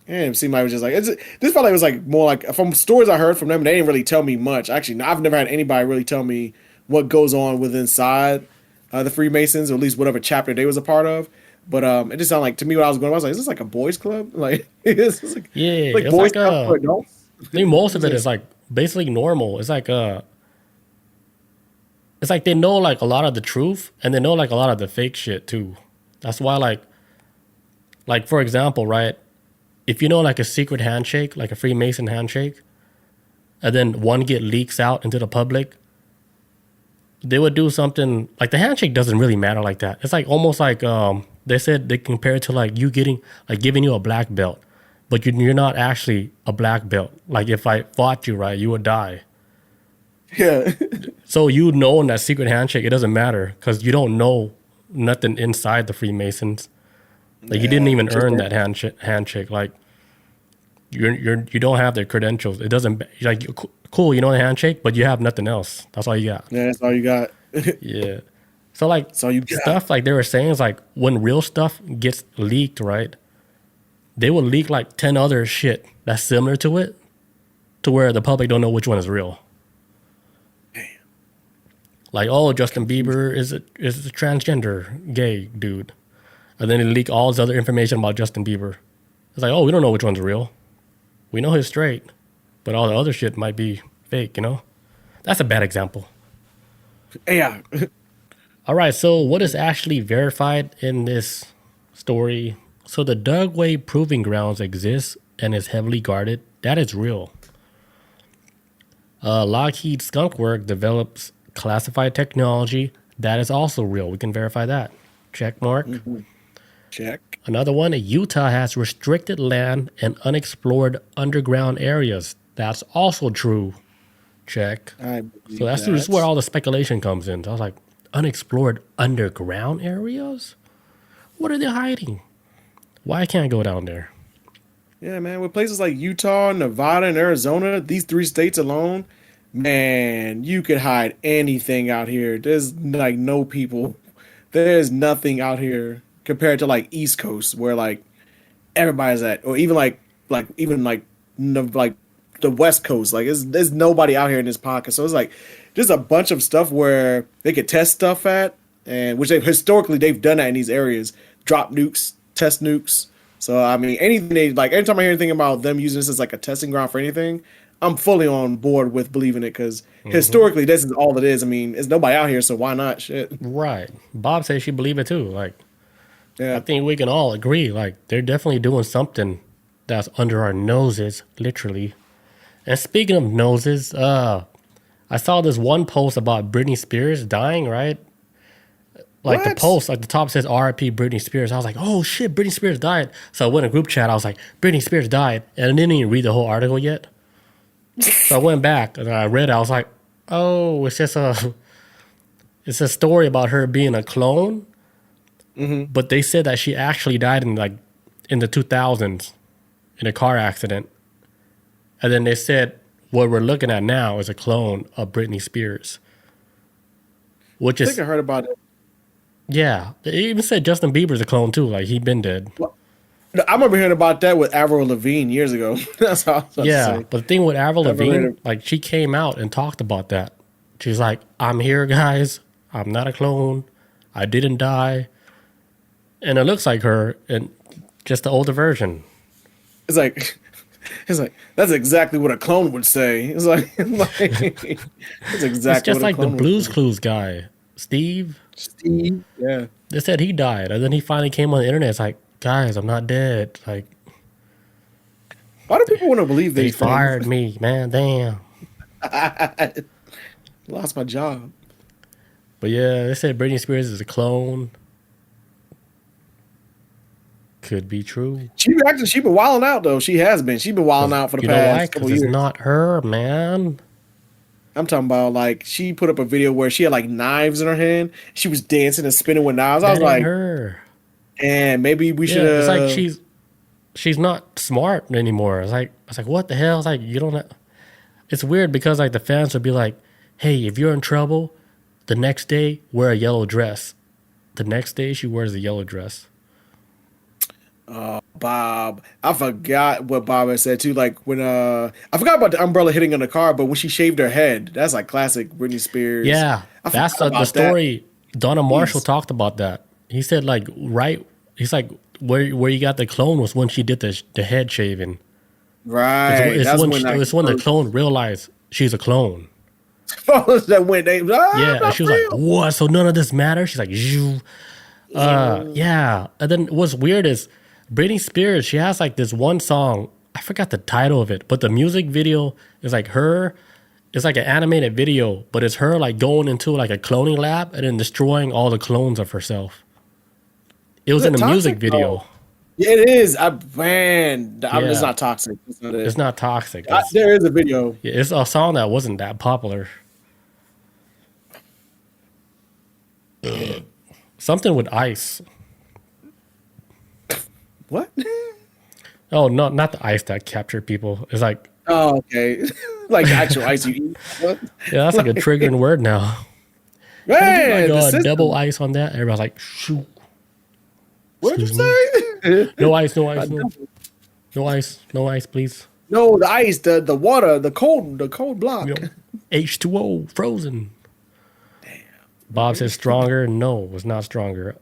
it seemed like it was just like this felt like it was like more like from stories I heard from them. They didn't really tell me much. Actually, I've never had anybody really tell me what goes on with inside the Freemasons, or at least whatever chapter they was a part of. But it just sounded like to me when I was going, I was like, is this like a boys club? Like it's like Yeah. like It's boys like club for adults. I think most of it is like basically normal. It's like they know like a lot of the truth and they know like a lot of the fake shit too. That's why like for example, right? If you know like a secret handshake, like a Freemason handshake, and then one get leaks out into the public, they would do something like the handshake doesn't really matter like that. It's like almost like they said they compare it to like you getting like giving you a black belt, but you're not actually a black belt. Like if I fought you, right, you would die. Yeah. So you know in that secret handshake, it doesn't matter because you don't know nothing inside the Freemasons. Like you didn't even earn that handshake. Like you don't have their credentials. It doesn't like cool. You know the handshake, but you have nothing else. That's all you got. Yeah, that's all you got. Yeah. So like That's all you got. stuff like they were saying is like when real stuff gets leaked, right? They will leak like 10 other shit that's similar to it, to where the public don't know which one is real. Like, oh, Justin Bieber is a transgender gay dude. And then they leak all this other information about Justin Bieber. It's like, oh, we don't know which one's real. We know he's straight, but all the other shit might be fake, you know? That's a bad example. Yeah. All right, so what is actually verified in this story? So the Dugway Proving Grounds exists and is heavily guarded. That is real. Lockheed Skunk Works develops classified technology. That is also real. We can verify that. Check mark. Check. Another one, Utah has restricted land and unexplored underground areas. That's also true. Check. I believe So that's just where all the speculation comes in. So I was like, unexplored underground areas? What are they hiding? Why can't I go down there? Yeah, man. With places like Utah, Nevada, and Arizona, these three states alone, man, you could hide anything out here. There's like no people. There's nothing out here compared to like East Coast where like everybody's at, or even like the West Coast. Like there's nobody out here in this pocket. So it's like just a bunch of stuff where they could test stuff at, and which they've done that in these areas. Drop nukes, test nukes. So I mean, anything they like. Anytime I hear anything about them using this as like a testing ground for anything, I'm fully on board with believing it because historically, this is all it is. I mean, there's nobody out here, so why not? Shit. Right. Bob says she believe it too. Like, I Yeah. think we can all agree. Like, they're definitely doing something that's under our noses, literally. And speaking of noses, I saw this one post about Britney Spears dying, right? Like the What? post, like the top says RIP Britney Spears. I was like, oh shit, Britney Spears died. So I went in a group chat. I was like, Britney Spears died. And I didn't even read the whole article yet. So I went back and I read it. I was like, oh, it's a story about her being a clone. But they said that she actually died in the 2000s in a car accident. And then they said what we're looking at now is a clone of Britney Spears. Which I is think I heard about it. yeah. They even said Justin Bieber's a clone too. Like he been dead. No, I remember hearing about that with Avril Lavigne years ago. That's all I was about to Yeah, say. but the thing with Avril Never heard Lavigne, of- like she came out and talked about that. She's like, "I'm here, guys. I'm not a clone. I didn't die." And it looks like her, and just the older version. It's like, it's like that's exactly what a clone would say. It's like, that's exactly It's just what a like the clone would Blues say. Clues guy, Steve. Steve. Yeah. They said he died, and then he finally came on the internet. It's like, guys, I'm not dead. Like Why do people want to believe they these fired things? me, man. Damn. Lost my job. But yeah, they said Britney Spears is a clone. Could be true. She been wilding out though. She has been. She's been wilding out for the You know why? past couple Because it's years. not her, man. I'm talking about like she put up a video where she had like knives in her hand. She was dancing and spinning with knives. I That was ain't like, her. and maybe we should. Yeah, it's like she's not smart anymore. It's like what the hell? It's like you don't. It's weird because like the fans would be like, "Hey, if you're in trouble, the next day wear a yellow dress." The next day she wears a yellow dress. Bob. I forgot what Bob had said too. Like when I forgot about the umbrella hitting on the car, but when she shaved her head, that's like classic Britney Spears. Yeah, I that's forgot the about that. story. Donna Marshall Jeez. talked about that. He said like right. He's like where you got the clone was when she did the head shaving. Right. That's when It's when the clone realized she's a clone. that when they Yeah, and she was real. like, "What? So none of this matters?" She's like, "Zhoo." Yeah." And then what's weird is Britney Spears. She has like this one song. I forgot the title of it, but the music video is like her. It's like an animated video, but it's her like going into like a cloning lab and then destroying all the clones of herself. It was Is in it a music toxic? video. Oh. Yeah, it is. Man, it's Yeah. not toxic. It's not it. It's not toxic. It's, There is a video. yeah, it's a song that wasn't that popular. Something with ice. What? Oh, no, not the ice that captured people. It's like, Oh, okay. Like actual ice you eat. What? yeah, that's like a triggering word now. Man, the Like system. double ice on that. Everybody's like, shoot. What did you Excuse say? No ice, no ice, no ice, no ice, please. No, the ice, the water, the cold block. You know, H2O, frozen. Damn. Bob says stronger. No, it's not stronger.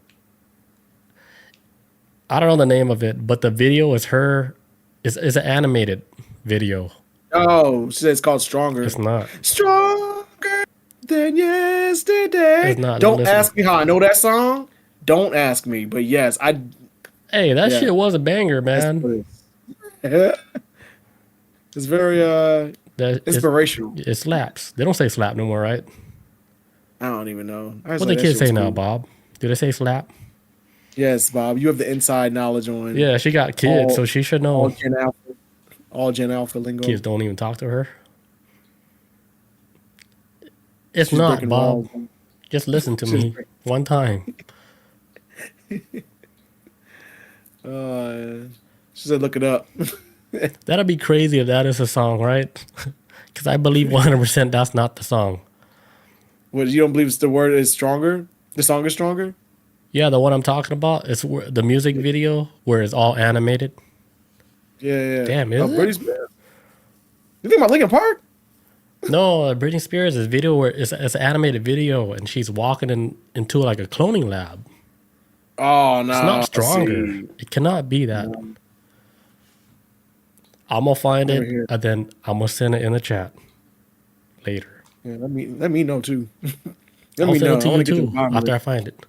I don't know the name of it, but the video is her. It's an animated video. Oh, she said it's called Stronger. It's not. Stronger than yesterday. It's not. Don't Listen. ask me how I know that song. Don't ask me. But yes, Hey, that Yeah. shit was a banger, man. it's very inspirational. It slaps. They don't say slap no more, right? I don't even know. What the kids say now, Bob? Do they say slap? Yes, Bob. You have the inside knowledge on Yeah, she got kids, All- so she should all know. Gen Alpha. All Gen Alpha lingo. Kids don't even talk to her. It's She's not, breaking Bob. walls. Just listen to She's me breaking- one time. She said, "Look it up." That'd be crazy if that is a song, right? Because I believe 100% that's not the song. What, you don't believe the word is stronger? The song is stronger? Yeah, the one I'm talking about is the music video where it's all animated. Yeah. Damn, is it? Britney Spears. You think about Linkin Park? No, Britney Spears' video where it's an animated video and she's walking into like a cloning lab. Oh no, It's not stronger. see. It cannot be that. I'm gonna find Never it hear. and then I'm gonna send it in the chat later. Yeah, let me know too. Let I'll me send know. it I to want you to get to the too bottom of after I it. find it.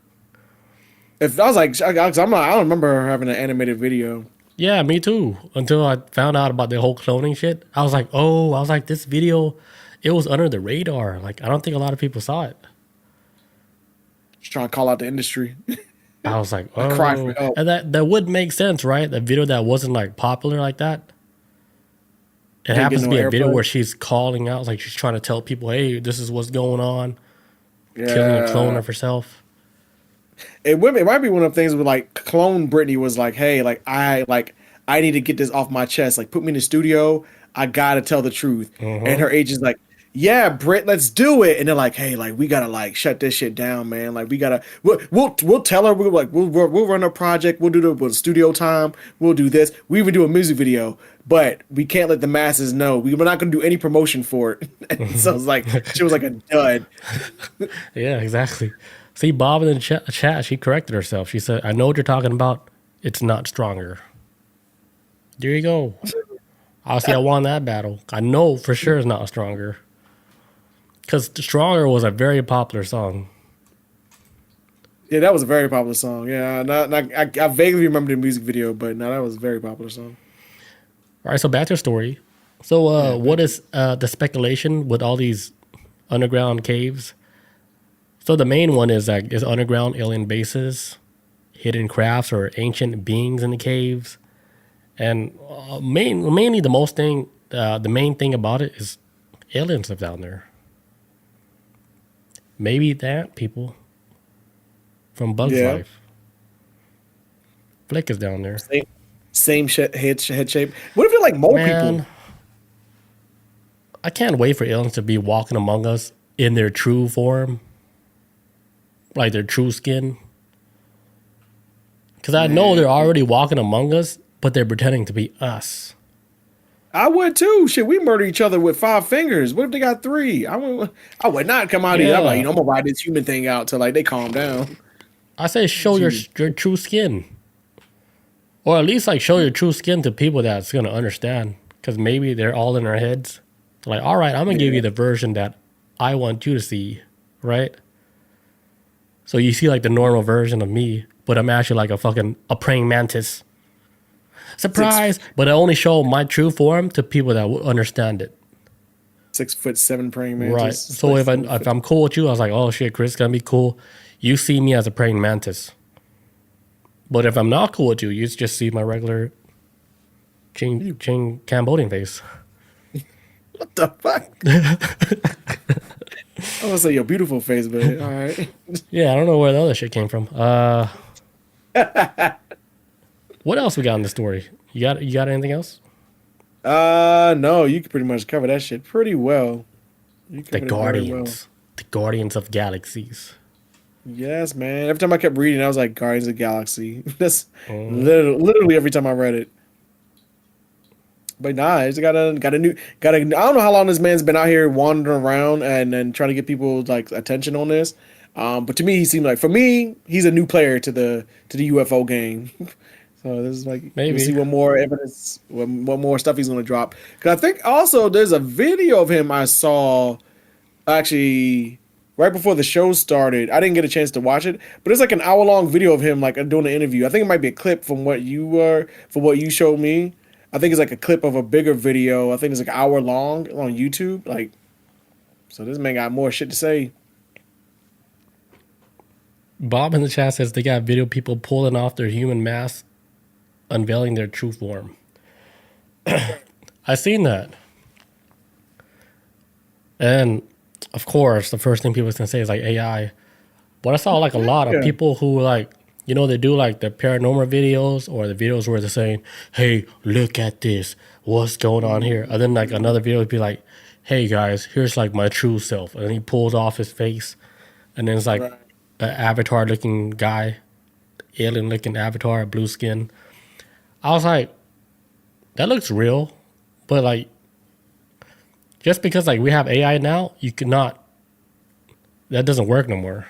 If I was like, I don't remember having an animated video. Yeah, me too. Until I found out about the whole cloning shit, I was like, oh, I was like, this video, it was under the radar. Like, I don't think a lot of people saw it. Just trying to call out the industry. I was like, I cry for oh, help. and that would make sense, right? A video that wasn't like popular like that. It Didn't get happens to no be a video airplay. where she's calling out, like she's trying to tell people, hey, this is what's going on, killing a clone Yeah. of herself. It might be one of the things where like clone Britney was like, hey, I need to get this off my chest. Like put me in the studio. I gotta tell the truth. And Mm-hmm. her agent's like, yeah, Brit, let's do it. And they're like, hey, like we gotta like shut this shit down, man. Like we gotta we'll tell her we'll run a project. We'll do the studio time. We'll do this. We even do a music video, but we can't let the masses know. We're not gonna do any promotion for it. And so it's like she was like a dud. Yeah, exactly. See, Bob in the chat, she corrected herself. She said, I know what you're talking about. It's not stronger. There you go. I'll see I won that battle. I know for sure it's not stronger. Because Stronger was a very popular song. Yeah, that was a very popular song. Yeah, I vaguely remember the music video, but no, that was a very popular song. All right, so back to the story. So, Yeah, what is the speculation with all these underground caves? So, the main one is like is underground alien bases, hidden crafts, or ancient beings in the caves. And mainly the main thing about it is aliens live down there. Maybe that people from Bugs yeah. Life. Flick is down there. Same head shape. What if they're like mole people? Man, I can't wait for aliens to be walking among us in their true form, like their true skin. Because I know they're Man, already walking among us, but they're pretending to be us. I would too. Shit, we murder each other with 5 fingers. What if they got 3? I would not come out of here. I'm like, Yeah, I'm gonna ride this human thing out till like they calm down. I say show your Jeez. your true skin, or at least like show your true skin to people that's gonna understand. Because maybe they're all in our heads. They're like, all right, I'm gonna give Yeah. you the version that I want you to see, right? So you see like the normal version of me, but I'm actually like a praying mantis. Six Surprise! But I only show my true form to people that will understand it. 6'7" praying Right. mantis. So Like if seven if foot. I'm cool with you, I was like, oh shit, Chris, gonna be cool. You see me as a praying mantis. But if I'm not cool with you, you just see my regular Ching Cambodian face. What the fuck? I was say your beautiful face, but all right. Yeah, I don't know where the other shit came from. What else we got in the story? You got anything else? No, you can pretty much cover that shit pretty well. You The covered it very well. Guardians. The Guardians of Galaxies. Yes, man. Every time I kept reading, I was like Guardians of the Galaxy. That's Mm, literally every time I read it. But nah, it's got a. I don't know how long this man's been out here wandering around and trying to get people like attention on this. But to me, he seemed like for me, he's a new player to the UFO game. So this is like we'll see maybe. what more evidence, what more stuff he's gonna drop. Because I think also there's a video of him I saw actually right before the show started. I didn't get a chance to watch it, but it's like an hour long video of him like doing an interview. I think it might be a clip from what you showed me. I think it's like a clip of a bigger video. I think it's like an hour long on YouTube. Like, so this man got more shit to say. Bob in the chat says they got video people pulling off their human masks, unveiling their true form. I seen that. And of course, the first thing people can say is like AI. But I saw like a lot of Yeah, people who like, they do like the paranormal videos or the videos where they're saying, hey, look at this. What's going on here? And then like another video would be like, hey guys, here's like my true self. And he pulls off his face. And then it's like right. an avatar looking guy, alien looking avatar, blue skin. I was like, that looks real. But like, just because like we have AI now, you cannot, that doesn't work no more.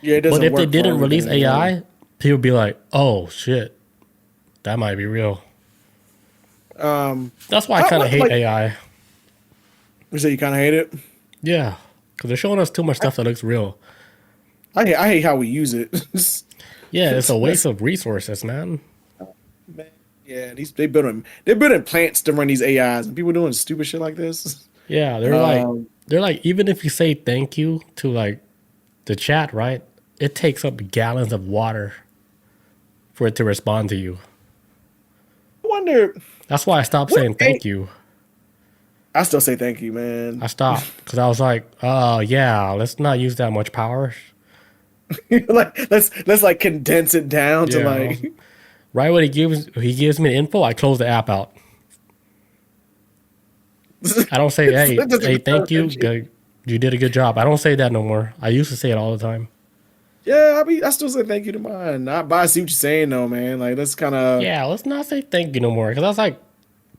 Yeah, it But doesn't if they work for didn't release everything. Yeah. AI, people would be like, oh shit, that might be real. That's why I kind of hate AI. You say you kind of hate it? Yeah, because they're showing us too much stuff that looks real. I hate how we use it. Yeah, it's a waste of resources, man. Man, yeah, they're building plants to run these AIs, and people doing stupid shit like this. Yeah, they're like even if you say thank you to like the chat, right? It takes up gallons of water for it to respond to you. I wonder. That's why I stopped saying thank you. I still say thank you, man. I stopped because I was like, oh yeah, let's not use that much power. Like let's like condense it down to like. Right when he gives me the info, I close the app out. I don't say, hey, thank you. You did a good job. I don't say that no more. I used to say it all the time. Yeah, I still say thank you to mine. But I see what you're saying though, man. Like that's kind of let's not say thank you no more because that's like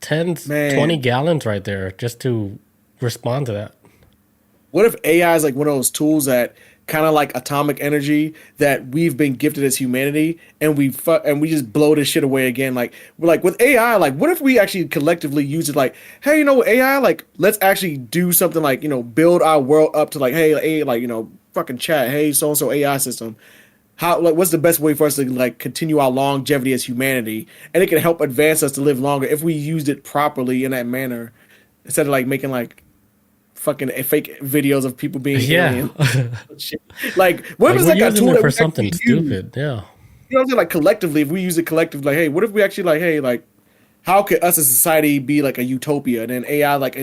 20 gallons right there just to respond to that. What if AI is like one of those tools that kind of like atomic energy that we've been gifted as humanity, and we just blow this shit away again? Like we're like with AI, like what if we actually collectively use it? Like, hey, AI, like let's actually do something like build our world up to like, hey, like fucking chat, hey, so and so AI system. How like what's the best way for us to like continue our longevity as humanity, and it can help advance us to live longer if we used it properly in that manner, instead of like making like fucking fake videos of people being alien. Like what if it's like a tool that for something stupid? Yeah, you know what I'm saying? Like collectively, if we use it collectively, like hey, what if we actually like hey like how could us as a society be like a utopia, and then AI like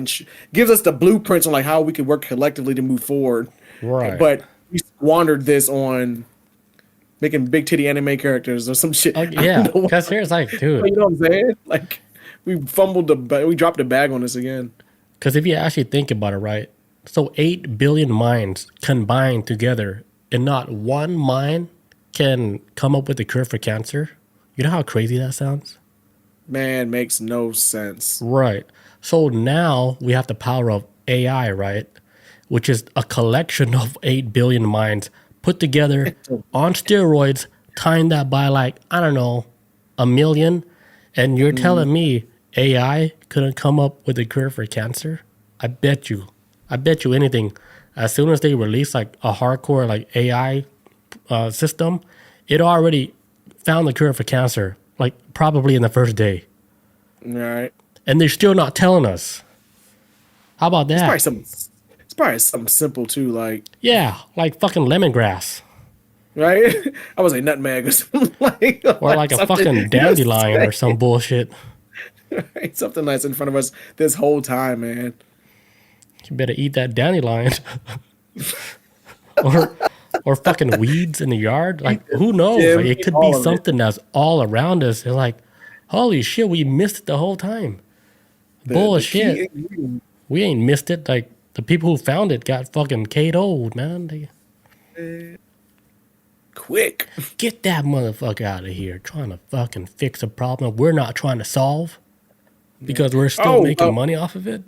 gives us the blueprints on like how we could work collectively to move forward. Right, but we squandered this on making big titty anime characters or some shit. Yeah, because here's like, dude, you know what I'm saying? Like we dropped the bag on this again. Because if you actually think about it, right? So 8 billion minds combined together, and not one mind can come up with a cure for cancer. You know how crazy that sounds? Man, makes no sense. Right. So now we have the power of AI, right? Which is a collection of 8 billion minds put together on steroids, timed that by like, I don't know, 1 million. And you're telling me AI couldn't come up with a cure for cancer? I bet you anything. As soon as they release like a hardcore like AI system, it already found the cure for cancer, like probably in the first day. All right. And they're still not telling us. How about that? It's probably something simple too, like like fucking lemongrass. Right? I was a nutmeg or something like a fucking dandelion or some bullshit. Right? Something that's in front of us this whole time, man. You better eat that dandelion. or fucking weeds in the yard. Like, who knows? Yeah, like, it could be something that's all around us. And like, holy shit, we missed it the whole time. Bullshit. We ain't missed it. Like, the people who found it got fucking KO'd, man. Quick. Get that motherfucker out of here. Trying to fucking fix a problem we're not trying to solve. Because we're still making money off of it.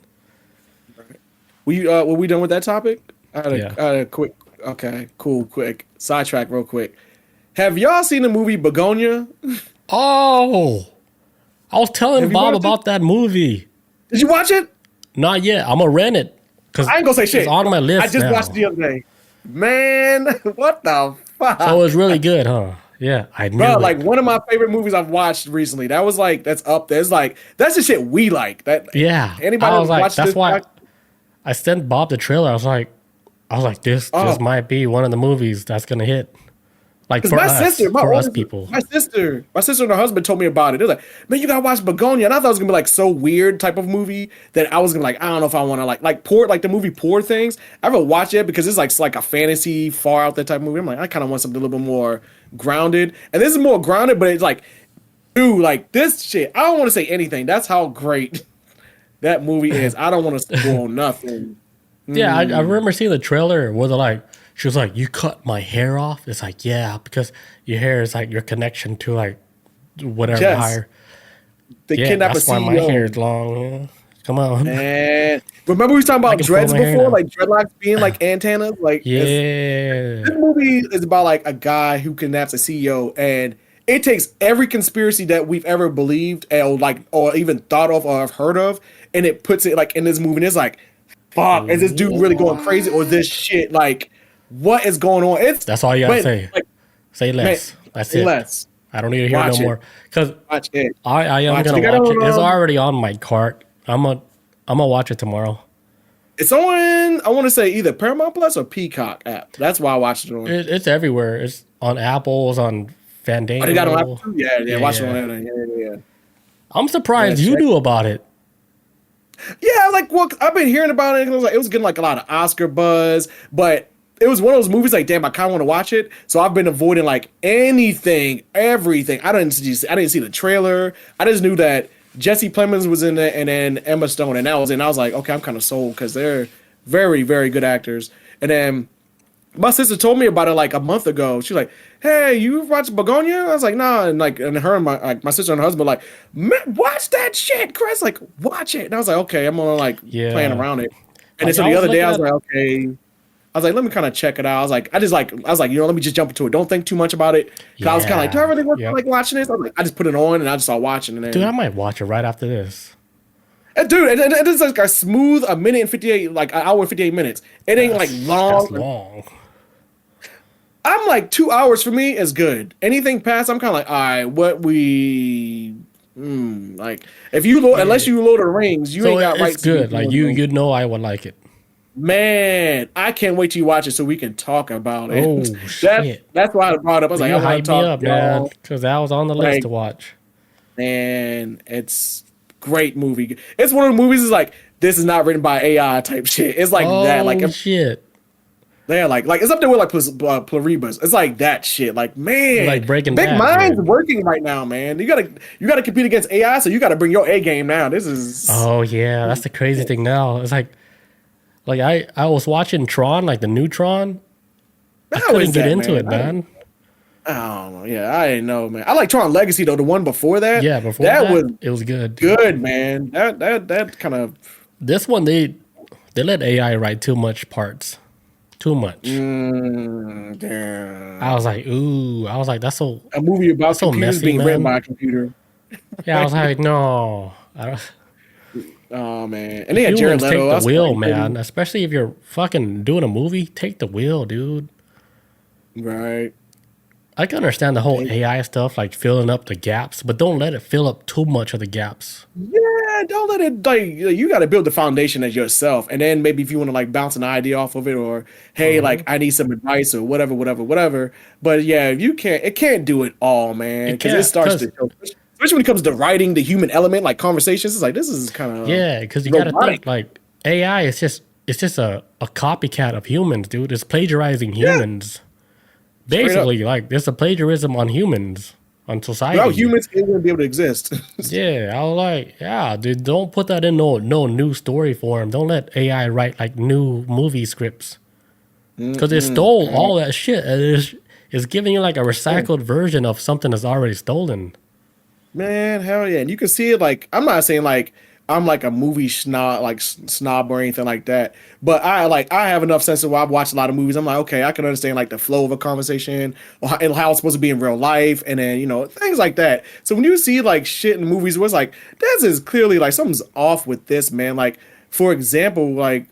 Were we done with that topic? I had a quick. Okay, cool. Quick sidetrack, real quick. Have y'all seen the movie Begonia? Oh, I was telling Bob about that movie. Did you watch it? Not yet. I'm gonna rent it because I ain't gonna say shit. It's on my list. I just watched it the other day. Man, what the fuck? So it was really good, huh? Yeah, I knew. Bro, like one of my favorite movies I've watched recently. That was like that's up there. It's like that's the shit we like. That Anybody I was like, watched that's this why I sent Bob the trailer. I was like, this might be one of the movies that's gonna hit. Like for us people. My sister and her husband told me about it. They're like, man, you gotta watch Begonia. And I thought it was gonna be like so weird type of movie that I was gonna like, I don't know if I wanna like the movie Poor Things. I haven't watched it because it's like a fantasy far out there type of movie. I'm like, I kinda want something a little bit more grounded. And this is more grounded, but it's like, dude, like this shit, I don't wanna say anything. That's how great that movie is. I don't wanna spoil nothing. Yeah, I remember seeing the trailer where they're like, she was like, you cut my hair off? It's like, yeah, because your hair is like your connection to like whatever higher. That's why my hair is long. Yeah. Come on. Man. Remember we was talking about dreads before? Like dreadlocks being like antennas? Like yeah. This movie is about like a guy who kidnaps a CEO and it takes every conspiracy that we've ever believed or even thought of or have heard of, and it puts it like in this movie. And it's like, fuck, is this dude really going crazy, or this shit like what is going on? That's all you gotta say. Like, say less. Man, That's it. Less. I don't need to hear no more. Because I am gonna watch it. It's already on my cart. I'm gonna watch it tomorrow. It's on, I want to say either Paramount Plus or Peacock app. That's why I watched it on. It's everywhere. It's on Apple. It's on Fandango. Oh, they got it on Apple too? Yeah. Watch it on there. Yeah. I'm surprised you knew about it. Yeah, like, well, I've been hearing about it. It was getting like a lot of Oscar buzz, but it was one of those movies like, damn, I kind of want to watch it. So I've been avoiding like anything, everything. I didn't see the trailer. I just knew that Jesse Plemons was in it, and then Emma Stone, and that was it. And I was like, okay, I'm kind of sold because they're very, very good actors. And then my sister told me about it like a month ago. She's like, "Hey, you watch Begonia?" I was like, "Nah." And her and my sister and her husband were like, "Watch that shit, Chris! Like, watch it." And I was like, "Okay, I'm gonna playing around it." And then so the other day, I was like, "Okay." I was like, let me kind of check it out. I was like, let me just jump into it. Don't think too much about it. I was kind of like, do I really want to like watching this? I just put it on and I just started watching. And then, dude, I might watch it right after this. Dude, it is like a smooth an hour and 58 minutes. It ain't like long. That's long. I'm like 2 hours for me is good. Anything past, I'm kind of like, all right, like if you unless you Lord of the Rings, you ain't got right. It's good. Like you know, I would like it. Man, I can't wait till you watch it so we can talk about it. Oh, shit. That's why I brought it up. I was like, I want to talk me up, man, because that was on the list to watch. Man, it's great movie. It's one of the movies is like, this is not written by AI type shit. It's like that. Like shit. Yeah, like it's up there with like Pluribus. It's like that shit. Like, man, like Breaking Big Bad, Mind's working right now, man. You gotta compete against AI, so you gotta bring your A game now. This is that's the crazy thing now. It's like I was watching Tron, like the new Tron. I couldn't get into it, man. I don't know. Yeah, I didn't know, man. I like Tron Legacy though, the one before that. Yeah, before that it was good. Good, man. That kind of. This one they let AI write too much parts. Too much. Damn. I was like, ooh. I was like, that's so a movie about so computers messy, being man. written by a computer. Yeah, I was like, no. I don't. Oh man, and they had Jared Leto. Take the wheel, man. Especially if you're fucking doing a movie, take the wheel, dude. Right. I can understand the whole AI stuff, like filling up the gaps, but don't let it fill up too much of the gaps. Yeah, don't let it like you got to build the foundation as yourself, and then maybe if you want to like bounce an idea off of it, or hey, like I need some advice or whatever. But yeah, it can't do it all, man, because it starts to. Especially when it comes to writing, the human element, like conversations, it's like this is kind of because you got to think like AI is just a copycat of humans, dude. It's plagiarizing humans. Basically, like there's a plagiarism on humans, on society. Without humans, it wouldn't be able to exist. Yeah, I was like, dude, don't put that in no new story form. Don't let AI write like new movie scripts because it stole all that shit. It's giving you like a recycled version of something that's already stolen. Man, hell yeah. And you can see it like, I'm not saying like I'm like a movie snob or anything like that, but I have enough sense of where I've watched a lot of movies. I'm like, okay, I can understand like the flow of a conversation and how it's supposed to be in real life, and then things like that. So when you see like shit in movies where it's like, this is clearly like something's off with this, man. Like for example, like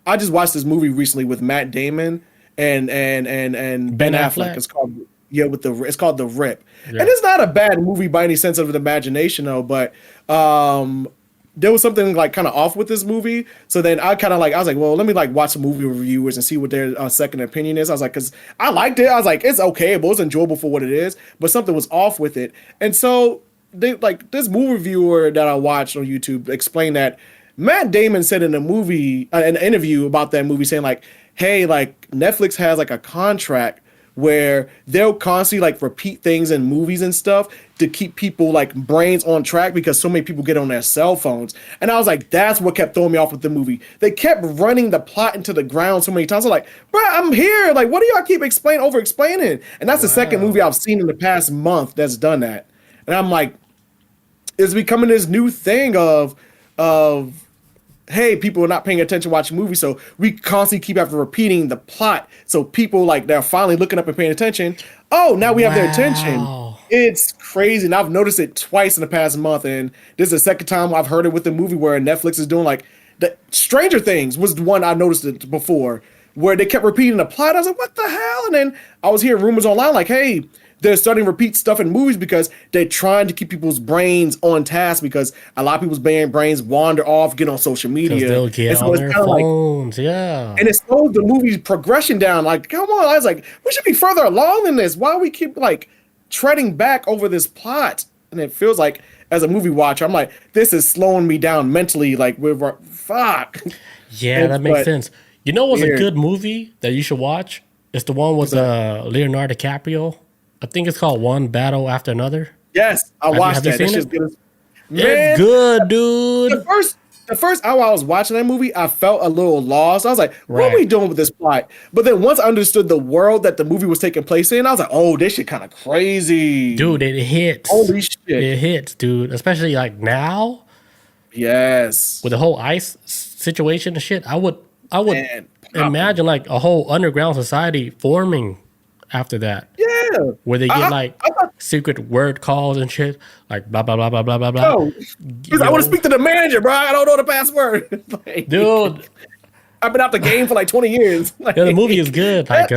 I just watched this movie recently with Matt Damon and Ben Affleck. It's called it's called The Rip. Yeah. And it's not a bad movie by any sense of the imagination, though. But there was something like kind of off with this movie. So then I was like, well, let me like watch some movie reviewers and see what their second opinion is. I was like, because I liked it. I was like, it's okay, but it was enjoyable for what it is. But something was off with it. And so they like this movie reviewer that I watched on YouTube explained that Matt Damon said in an interview about that movie, saying like, hey, like Netflix has like a contract where they'll constantly like repeat things in movies and stuff to keep people like brains on track because so many people get on their cell phones. And I was like, that's what kept throwing me off with the movie. They kept running the plot into the ground so many times. I'm like, bro, I'm here. Like, what do y'all keep over explaining? And that's the second movie I've seen in the past month that's done that. And I'm like, it's becoming this new thing of hey, people are not paying attention watching movies, so we constantly keep after repeating the plot. So people like they're finally looking up and paying attention. Oh, now we have their attention. It's crazy, and I've noticed it twice in the past month, and this is the second time I've heard it with the movie where Netflix is doing like the Stranger Things was the one I noticed it before, where they kept repeating the plot. I was like, what the hell? And then I was hearing rumors online like, hey, they're starting to repeat stuff in movies because they're trying to keep people's brains on task because a lot of people's brains wander off, get on social media. They'll get and so on it's their kind of like, phones. Yeah. and it slows the movie's progression down. Like, come on. I was like, we should be further along than this. Why we keep like treading back over this plot? And it feels like as a movie watcher, I'm like, this is slowing me down mentally. Like, we're fuck. Yeah, that makes sense. You know what's weird. a good movie that you should watch? It's the one with Leonardo DiCaprio. I think it's called One Battle After Another. Yes, I watched have that. you That seen shit's it? good. It's good, dude. The first hour I was watching that movie, I felt a little lost. I was like, what are Right. we doing with this plot? But then once I understood the world that the movie was taking place in, I was like, oh, this shit kind of crazy. Dude, it hits. Holy shit. It hits, dude. Especially like now Yes. with the whole ICE situation and shit. I would Man, imagine like a whole underground society forming after that. yeah. Where they get like secret word calls and shit, like blah blah blah blah blah blah blah. Oh, because I want to speak to the manager, bro. I don't know the password. Like, Dude, I've been out the game for like 20 years. Like, yeah, the movie is good. Like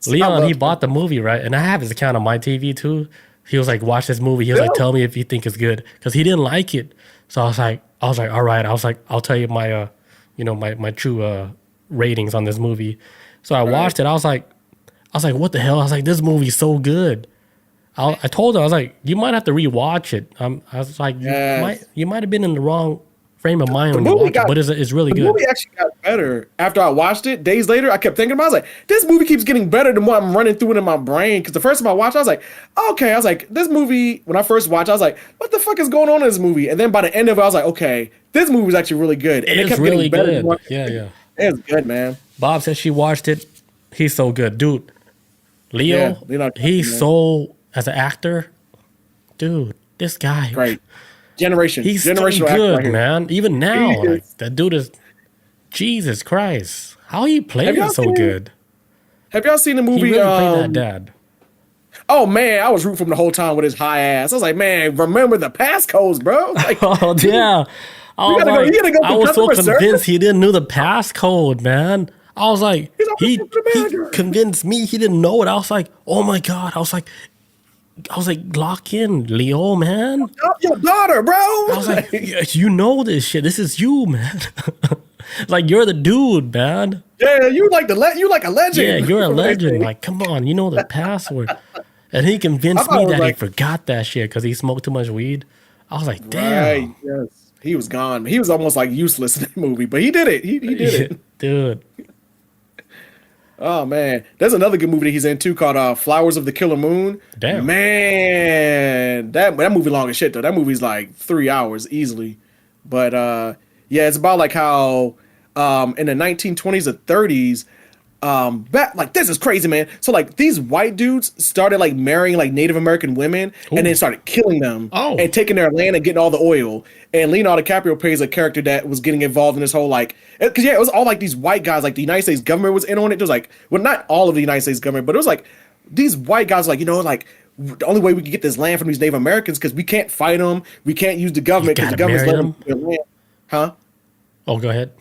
Leon, love he it. bought the movie, right? And I have his account on my TV too. He was like, watch this movie. He was like, Yeah. tell me if you think it's good. Because he didn't like it. So I was like, all right. I was like, I'll tell you my my true ratings on this movie. So I watched it. I was like, what the hell? I was like, this movie's so good. I told her, I was like, you might have to rewatch it. I was like, Yes. you might have been in the wrong frame of mind when you movie watched it, but it's really The good. movie actually got better after I watched it. Days later, I kept thinking about it. I was like, this movie keeps getting better the more I'm running through it in my brain. Because the first time I watched it, I was like, okay. I was like, this movie, when I first watched it, I was like, what the fuck is going on in this movie? And then by the end of it, I was like, okay, this movie was actually really good. And it It's kept really getting better. good. the more- Yeah. It's good, man. Bob said she watched it. He's so good, dude. Leo, Yeah, Leonardo he's DiCaprio, so as an actor, dude. This guy, Great. Generation. he's so Generational actor good, right here. man. Even now, He like is. that dude is Jesus Christ. How he played Have y'all it so seen- good. Have y'all seen the He movie? really played that dad. Oh man, I was rooting for him the whole time with his high ass. I was like, man, remember the passcodes, bro. Like, Oh yeah. I was, gotta go- you gotta go I through was so customer convinced service? he didn't know the passcode, man. I was like, He's always he talking to the manager. convinced me he didn't know it. I was like, oh my God. I was like, lock in, Leo, man. Oh, your daughter, bro. I was like, you know this shit. This is you, man. Like, you're the dude, man. yeah, you like a legend. Yeah, you're a legend. Like, come on, you know the password. And he convinced thought me it was that he like- forgot that shit because he smoked too much weed. I was like, damn. Right, yes. He was gone. He was almost like useless in that movie, but he did it. He did it. Dude. Oh man, there's another good movie that he's in too called Flowers of the Killer Moon. Damn. Man, that movie long as shit though. That movie's like 3 hours easily. But yeah, it's about like how in the 1920s or 30s, back like this is crazy, man. So like these white dudes started like marrying like Native American women and then started killing them and taking their land and getting all the oil. And Leonardo DiCaprio plays a character that was getting involved in this whole like, because yeah, it was all like these white guys, like the United States government was in on it. It was like, well, not all of the United States government, but it was like these white guys, like, you know, like the only way we can get this land from these Native Americans because we can't fight them, we can't use the government because the gotta government's marry letting them land. Huh? Oh, go ahead.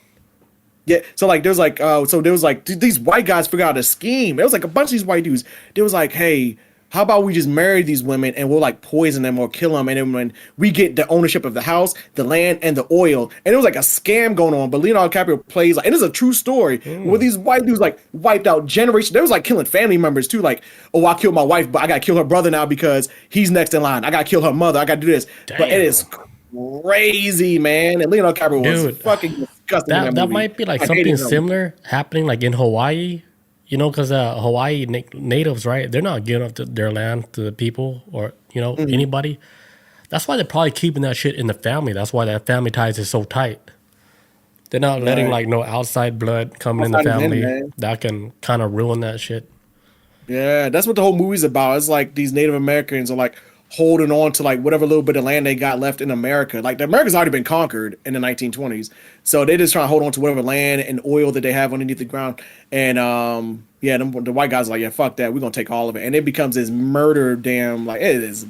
Yeah, so like there was like these white guys figured out a scheme. It was like a bunch of these white dudes. They was like, hey, how about we just marry these women and we'll like poison them or kill them, and then when we get the ownership of the house, the land, and the oil. And it was like a scam going on. But Leonardo DiCaprio plays like, and it's a true story where these white dudes like wiped out generations. They was like killing family members too. Like, oh, I killed my wife, but I gotta kill her brother now because he's next in line. I gotta kill her mother. I gotta do this. But it is crazy, man. And Leonardo DiCaprio was Dude, fucking disgusting. in That movie. might be like I something hated him. similar happening like in Hawaii, you know, because Hawaii natives, right? They're not giving up their land to the people or, you know, anybody. That's why they're probably keeping that shit in the family. That's why that family ties is so tight. They're not letting Right. like no outside blood come in the Outside is in, family man. that can kind of ruin that shit. Yeah, that's what the whole movie's about. It's like these Native Americans are like holding on to like whatever little bit of land they got left in America. Like the America's already been conquered in the 1920s, so they just trying to hold on to whatever land and oil that they have underneath the ground. And yeah, the white guys are like, yeah, fuck that, we're gonna take all of it, and it becomes this murder damn, like it is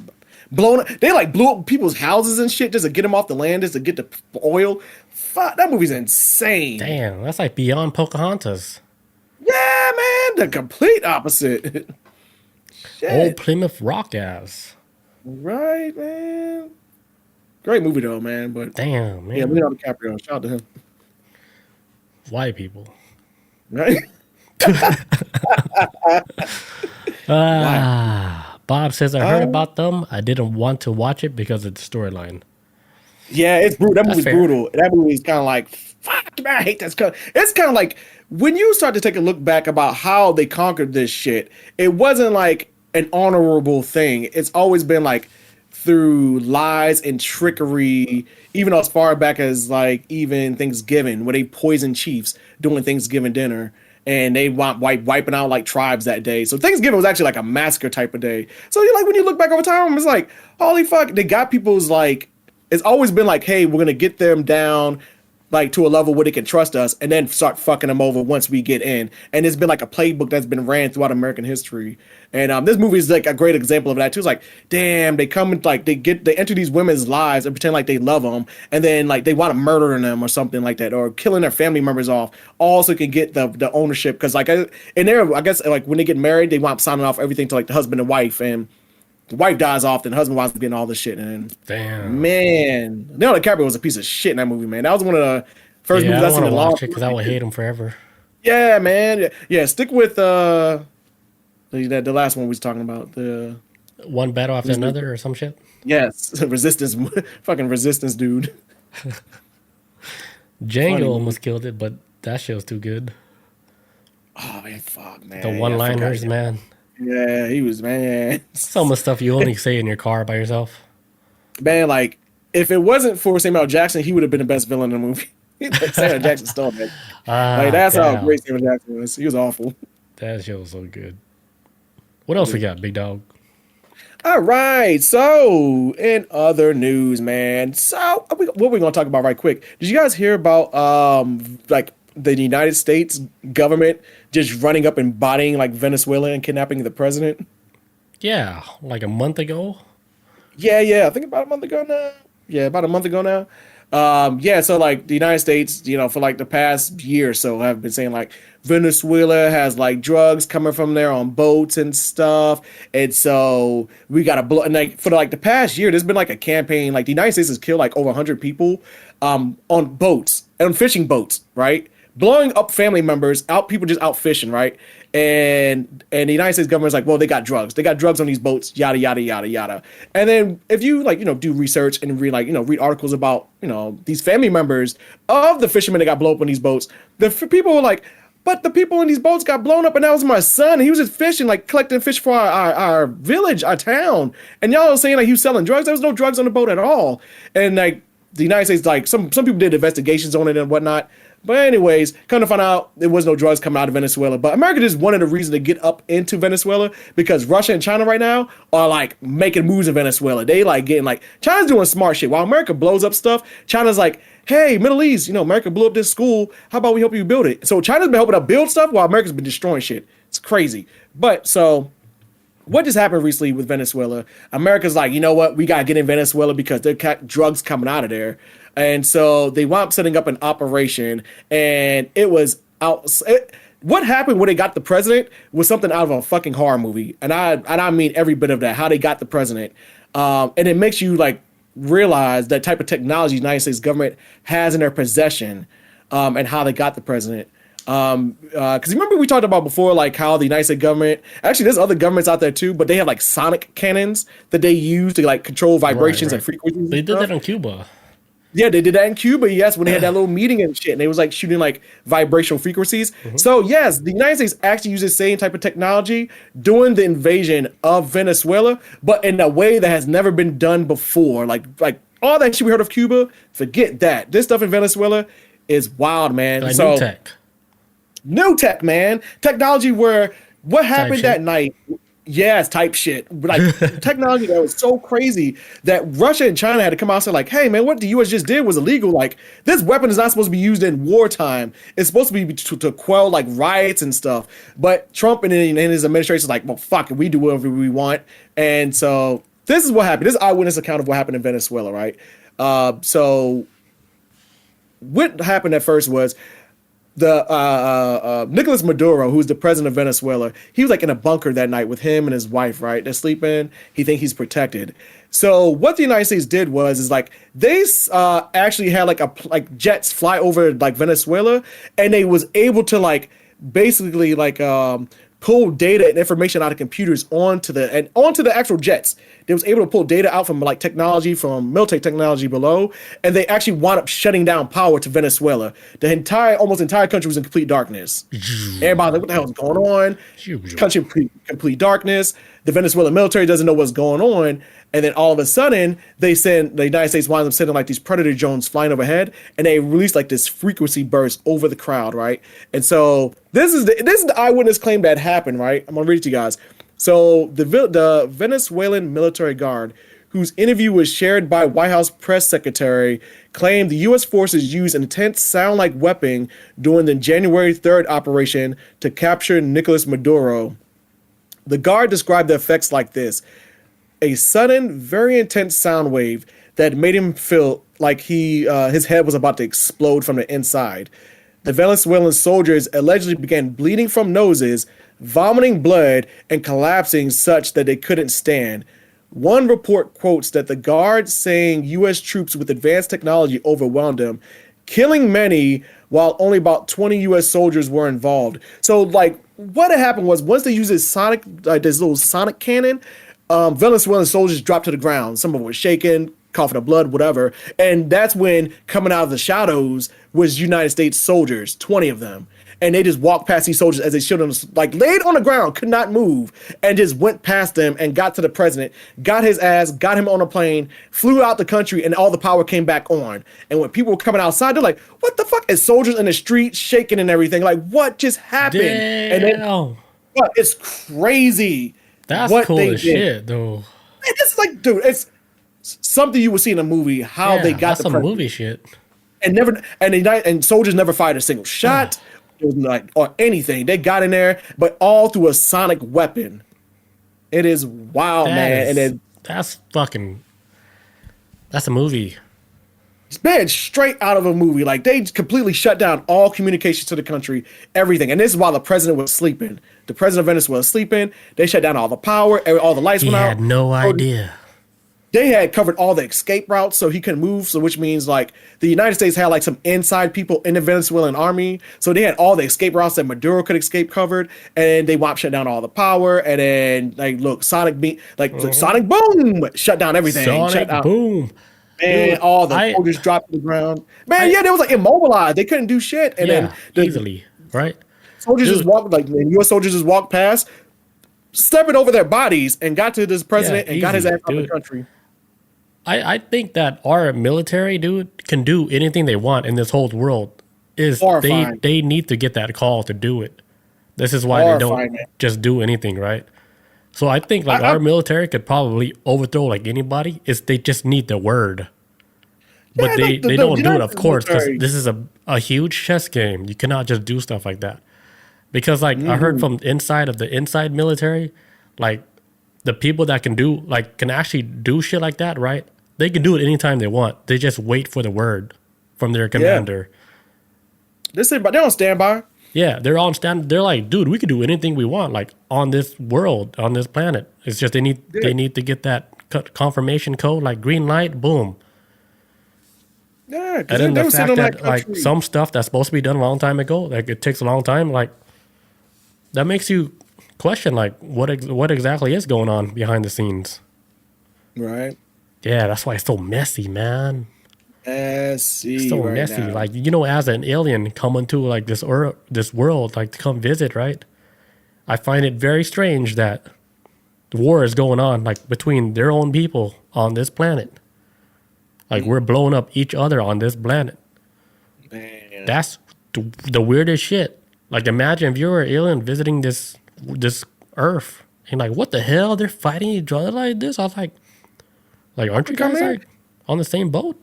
blown. They like blew up people's houses and shit just to get them off the land, just to get the oil. Fuck, that movie's insane. Damn, that's like beyond Pocahontas. Yeah, man, the complete opposite. Shit. Old Plymouth Rock ass. Right, man. Great movie though, man. But damn, man. Yeah, Leonardo DiCaprio. Shout out to him. White people. Right? Bob says, I heard about them. I didn't want to watch it because of the storyline. Yeah, it's brutal. That movie's fair. brutal. That movie's kind of like, fuck, man, I hate that. It's kind of like when you start to take a look back about how they conquered this shit, it wasn't like an honorable thing. It's always been like through lies and trickery, even as far back as like even Thanksgiving, where they poison chiefs doing Thanksgiving dinner. And they want wiping out like tribes that day. So Thanksgiving was actually like a massacre type of day. So you like when you look back over time, it's like, holy fuck, they got people's like, it's always been like, hey, we're gonna get them down like to a level where they can trust us, and then start fucking them over once we get in. And it's been like a playbook that's been ran throughout American history. And this movie is like a great example of that too. It's like, damn, they come and like they enter these women's lives and pretend like they love them, and then like they want to murder them or something like that, or killing their family members off, also can get the ownership. Because like in there, I guess like when they get married, they want signing off everything to like the husband and wife, and the wife dies off, and the husband winds up getting all this shit. And damn, man, Leonardo DiCaprio was a piece of shit in that movie, man. That was one of the first movies I've seen in a long time. Because I would hate him forever. Yeah, man. Yeah, stick with the last one we was talking about. The one battle after another or some shit. Yes, resistance, fucking resistance, dude. Django almost killed it, but that show's too good. Oh man, fuck, man. The one-liners, man. Yeah, he was, man. Some of the stuff you only say in your car by yourself. Man, like, if it wasn't for Samuel L. Jackson, he would have been the best villain in the movie. Samuel L. Jackson stole it. Like, that's how great Samuel L. Jackson was. He was awful. That show was so good. What else we got, big dog? All right. So, in other news, man. So, what we're going to talk about right quick. Did you guys hear about, like, the United States government just running up and bodying like Venezuela and kidnapping the president? Yeah, like a month ago. Yeah, I think about a month ago now. Yeah, about a month ago now. Yeah, so like the United States, you know, for like the past year or so have been saying like Venezuela has like drugs coming from there on boats and stuff. And so we got to blow. And like for like the past year, there's been like a campaign. Like the United States has killed like over 100 people on boats, on fishing boats, right? Blowing up family members, people just out fishing, right? And the United States government's like, well, they got drugs. They got drugs on these boats, yada, yada, yada, yada. And then if you like, you know, do research and read like, you know, read articles about, you know, these family members of the fishermen that got blown up on these boats, people were like, but the people in these boats got blown up and that was my son. And he was just fishing, like collecting fish for our village, our town. And y'all are saying like he was selling drugs. There was no drugs on the boat at all. And like the United States, like some people did investigations on it and whatnot. But anyways, come to find out there was no drugs coming out of Venezuela. But America just wanted a reason to get up into Venezuela because Russia and China right now are like making moves in Venezuela. They like getting like, China's doing smart shit. While America blows up stuff, China's like, hey, Middle East, you know, America blew up this school. How about we help you build it? So China's been helping to build stuff while America's been destroying shit. It's crazy. But so what just happened recently with Venezuela? America's like, you know what? We got to get in Venezuela because there are drugs coming out of there. And so they wound up setting up an operation, and it was what happened when they got the president was something out of a fucking horror movie, and I mean every bit of that. How they got the president, and it makes you like realize that type of technology the United States government has in their possession, and how they got the president. Because remember we talked about before, like how the United States government, actually there's other governments out there too, but they have like sonic cannons that they use to like control vibrations and frequencies. They did that in Cuba. Yeah, they did that in Cuba, yes, when they had that little meeting and shit, and they was like shooting like vibrational frequencies. Mm-hmm. So yes, the United States actually used the same type of technology during the invasion of Venezuela, but in a way that has never been done before. Like all that shit we heard of Cuba, forget that. This stuff in Venezuela is wild, man. Like new tech, man. Technology where what happened that night Yes, type shit. Like technology that was so crazy that Russia and China had to come out and say, like, hey man, what the US just did was illegal. Like this weapon is not supposed to be used in wartime. It's supposed to be to quell like riots and stuff. But Trump and his administration is like, well, fuck it, we do whatever we want. And so this is what happened. This is eyewitness account of what happened in Venezuela, right? So what happened at first was the Nicolas Maduro, who's the president of Venezuela, he was like in a bunker that night with him and his wife, right? They're sleeping. He think he's protected. So what the United States did was is like they actually had like jets fly over like Venezuela, and they was able to like basically like pull data and information out of computers onto the actual jets. They was able to pull data out from like technology, from military technology below, and they actually wound up shutting down power to Venezuela. The almost entire country was in complete darkness. Everybody like, what the hell is going on? Country complete darkness. The Venezuelan military doesn't know what's going on, and then all of a sudden the United States winds up sending like these predator drones flying overhead, and they release like this frequency burst over the crowd, right? And so this is the eyewitness claim that happened, right? I'm gonna read it to you guys. So the Venezuelan military guard, whose interview was shared by White House press secretary, claimed the U.S. forces used an intense sound-like weapon during the January 3rd operation to capture Nicolas Maduro. The guard described the effects like this: a sudden, very intense sound wave that made him feel like his head was about to explode from the inside. The Venezuelan soldiers allegedly began bleeding from noses, vomiting blood, and collapsing such that they couldn't stand. One report quotes that the guards saying U.S. troops with advanced technology overwhelmed them, killing many, while only about 20 U.S. soldiers were involved. So, like, what had happened was once they used this little sonic cannon, Venezuelan soldiers dropped to the ground. Some of them were shaking, coughing up blood, whatever. And that's when coming out of the shadows was United States soldiers, 20 of them. And they just walked past these soldiers as they should have, like laid on the ground, could not move, and just went past them and got to the president, got his ass, got him on a plane, flew out the country, and all the power came back on. And when people were coming outside, they're like, what the fuck? And soldiers in the street shaking and everything. Like, what just happened? Damn. And then, it's crazy. That's what cool they as did. shit, though. And it's like, dude, it's something you would see in a movie. How they got that's some movie shit, and soldiers never fired a single shot, or anything. They got in there, but all through a sonic weapon. It is wild, man. And then that's a movie. Man, straight out of a movie. Like they completely shut down all communication to the country, everything. And this is while the president was sleeping. The president of Venezuela was sleeping. They shut down all the power, all the lights went out. He had no idea. They had covered all the escape routes so he couldn't move. So which means like the United States had like some inside people in the Venezuelan army. So they had all the escape routes that Maduro could escape covered. And they shut down all the power. And then like look, sonic boom, shut down everything. Sonic boom. And all the soldiers dropped to the ground. Man, they was like immobilized. They couldn't do shit. And then easily, right? Soldiers just walked, like the U.S. soldiers just walked past, stepping over their bodies, and got to this president and got his ass out of the country. I think that our military, dude, can do anything they want in this whole world. They need to get that call to do it. This is why they don't just do anything, right? So I think like our military could probably overthrow like anybody. They just need the word. But they don't do it, of course, because this is a huge chess game. You cannot just do stuff like that. Because like I heard from inside of the inside military, like the people that can actually do shit like that, right? They can do it anytime they want. They just wait for the word from their commander. They're on standby. Yeah, they're on stand. They're like, dude, we can do anything we want, like on this world, on this planet. It's just they need to get that confirmation code, like green light, boom. Yeah, and then the fact that like some stuff that's supposed to be done a long time ago, like it takes a long time, like that makes you question like what exactly is going on behind the scenes. Right. Yeah, that's why it's so messy, man. Messy. So right messy. Now. Like, as an alien coming to like this world, like to come visit, right? I find it very strange that the war is going on like between their own people on this planet. Like we're blowing up each other on this planet. Man. That's the weirdest shit. Like imagine if you were an alien visiting this Earth And like, what the hell? They're fighting each other like this? I was like, aren't you guys like on the same boat?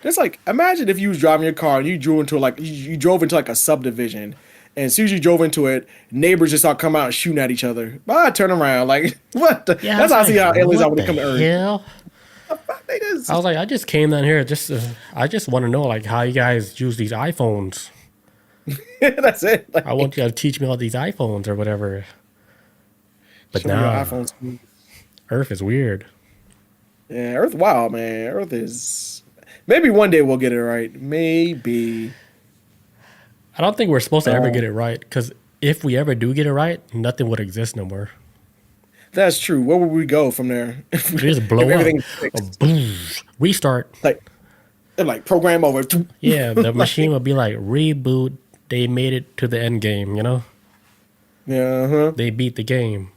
It's like, imagine if you was driving your car and you drove into like you drove into like a subdivision, and as soon as you drove into it, neighbors just start coming out and shooting at each other. I turn around like, what? Yeah, that's how I see how aliens are when what they come to the Earth. hell? I I was like, I just came down here. I just want to know like how you guys use these iPhones. that's it. Like, I want you to teach me all these iPhones or whatever. But show me your now, iPhones. Earth is weird. Yeah, Earth. Wow, man, Earth is. Maybe one day we'll get it right. Maybe. I don't think we're supposed to ever get it right because if we ever do get it right, nothing would exist no more. That's true. Where would we go from there? It just blow up. Boom, restart. Like program over. Yeah, the machine would be like reboot. They made it to the end game. You know. Yeah. Uh-huh. They beat the game.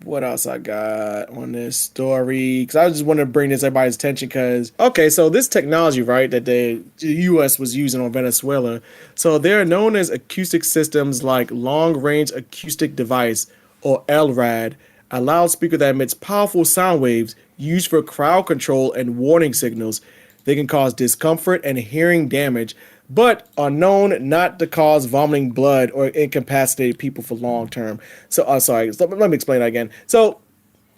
What else I got on this story? Because I just want to bring this everybody's attention. Because okay, so this technology, right, that the U.S. was using on Venezuela. So they're known as acoustic systems, like long range acoustic device or LRAD, a loudspeaker that emits powerful sound waves used for crowd control and warning signals. They can cause discomfort and hearing damage, but are known not to cause vomiting blood or incapacitate people for long term. So, sorry, let me explain that again. So,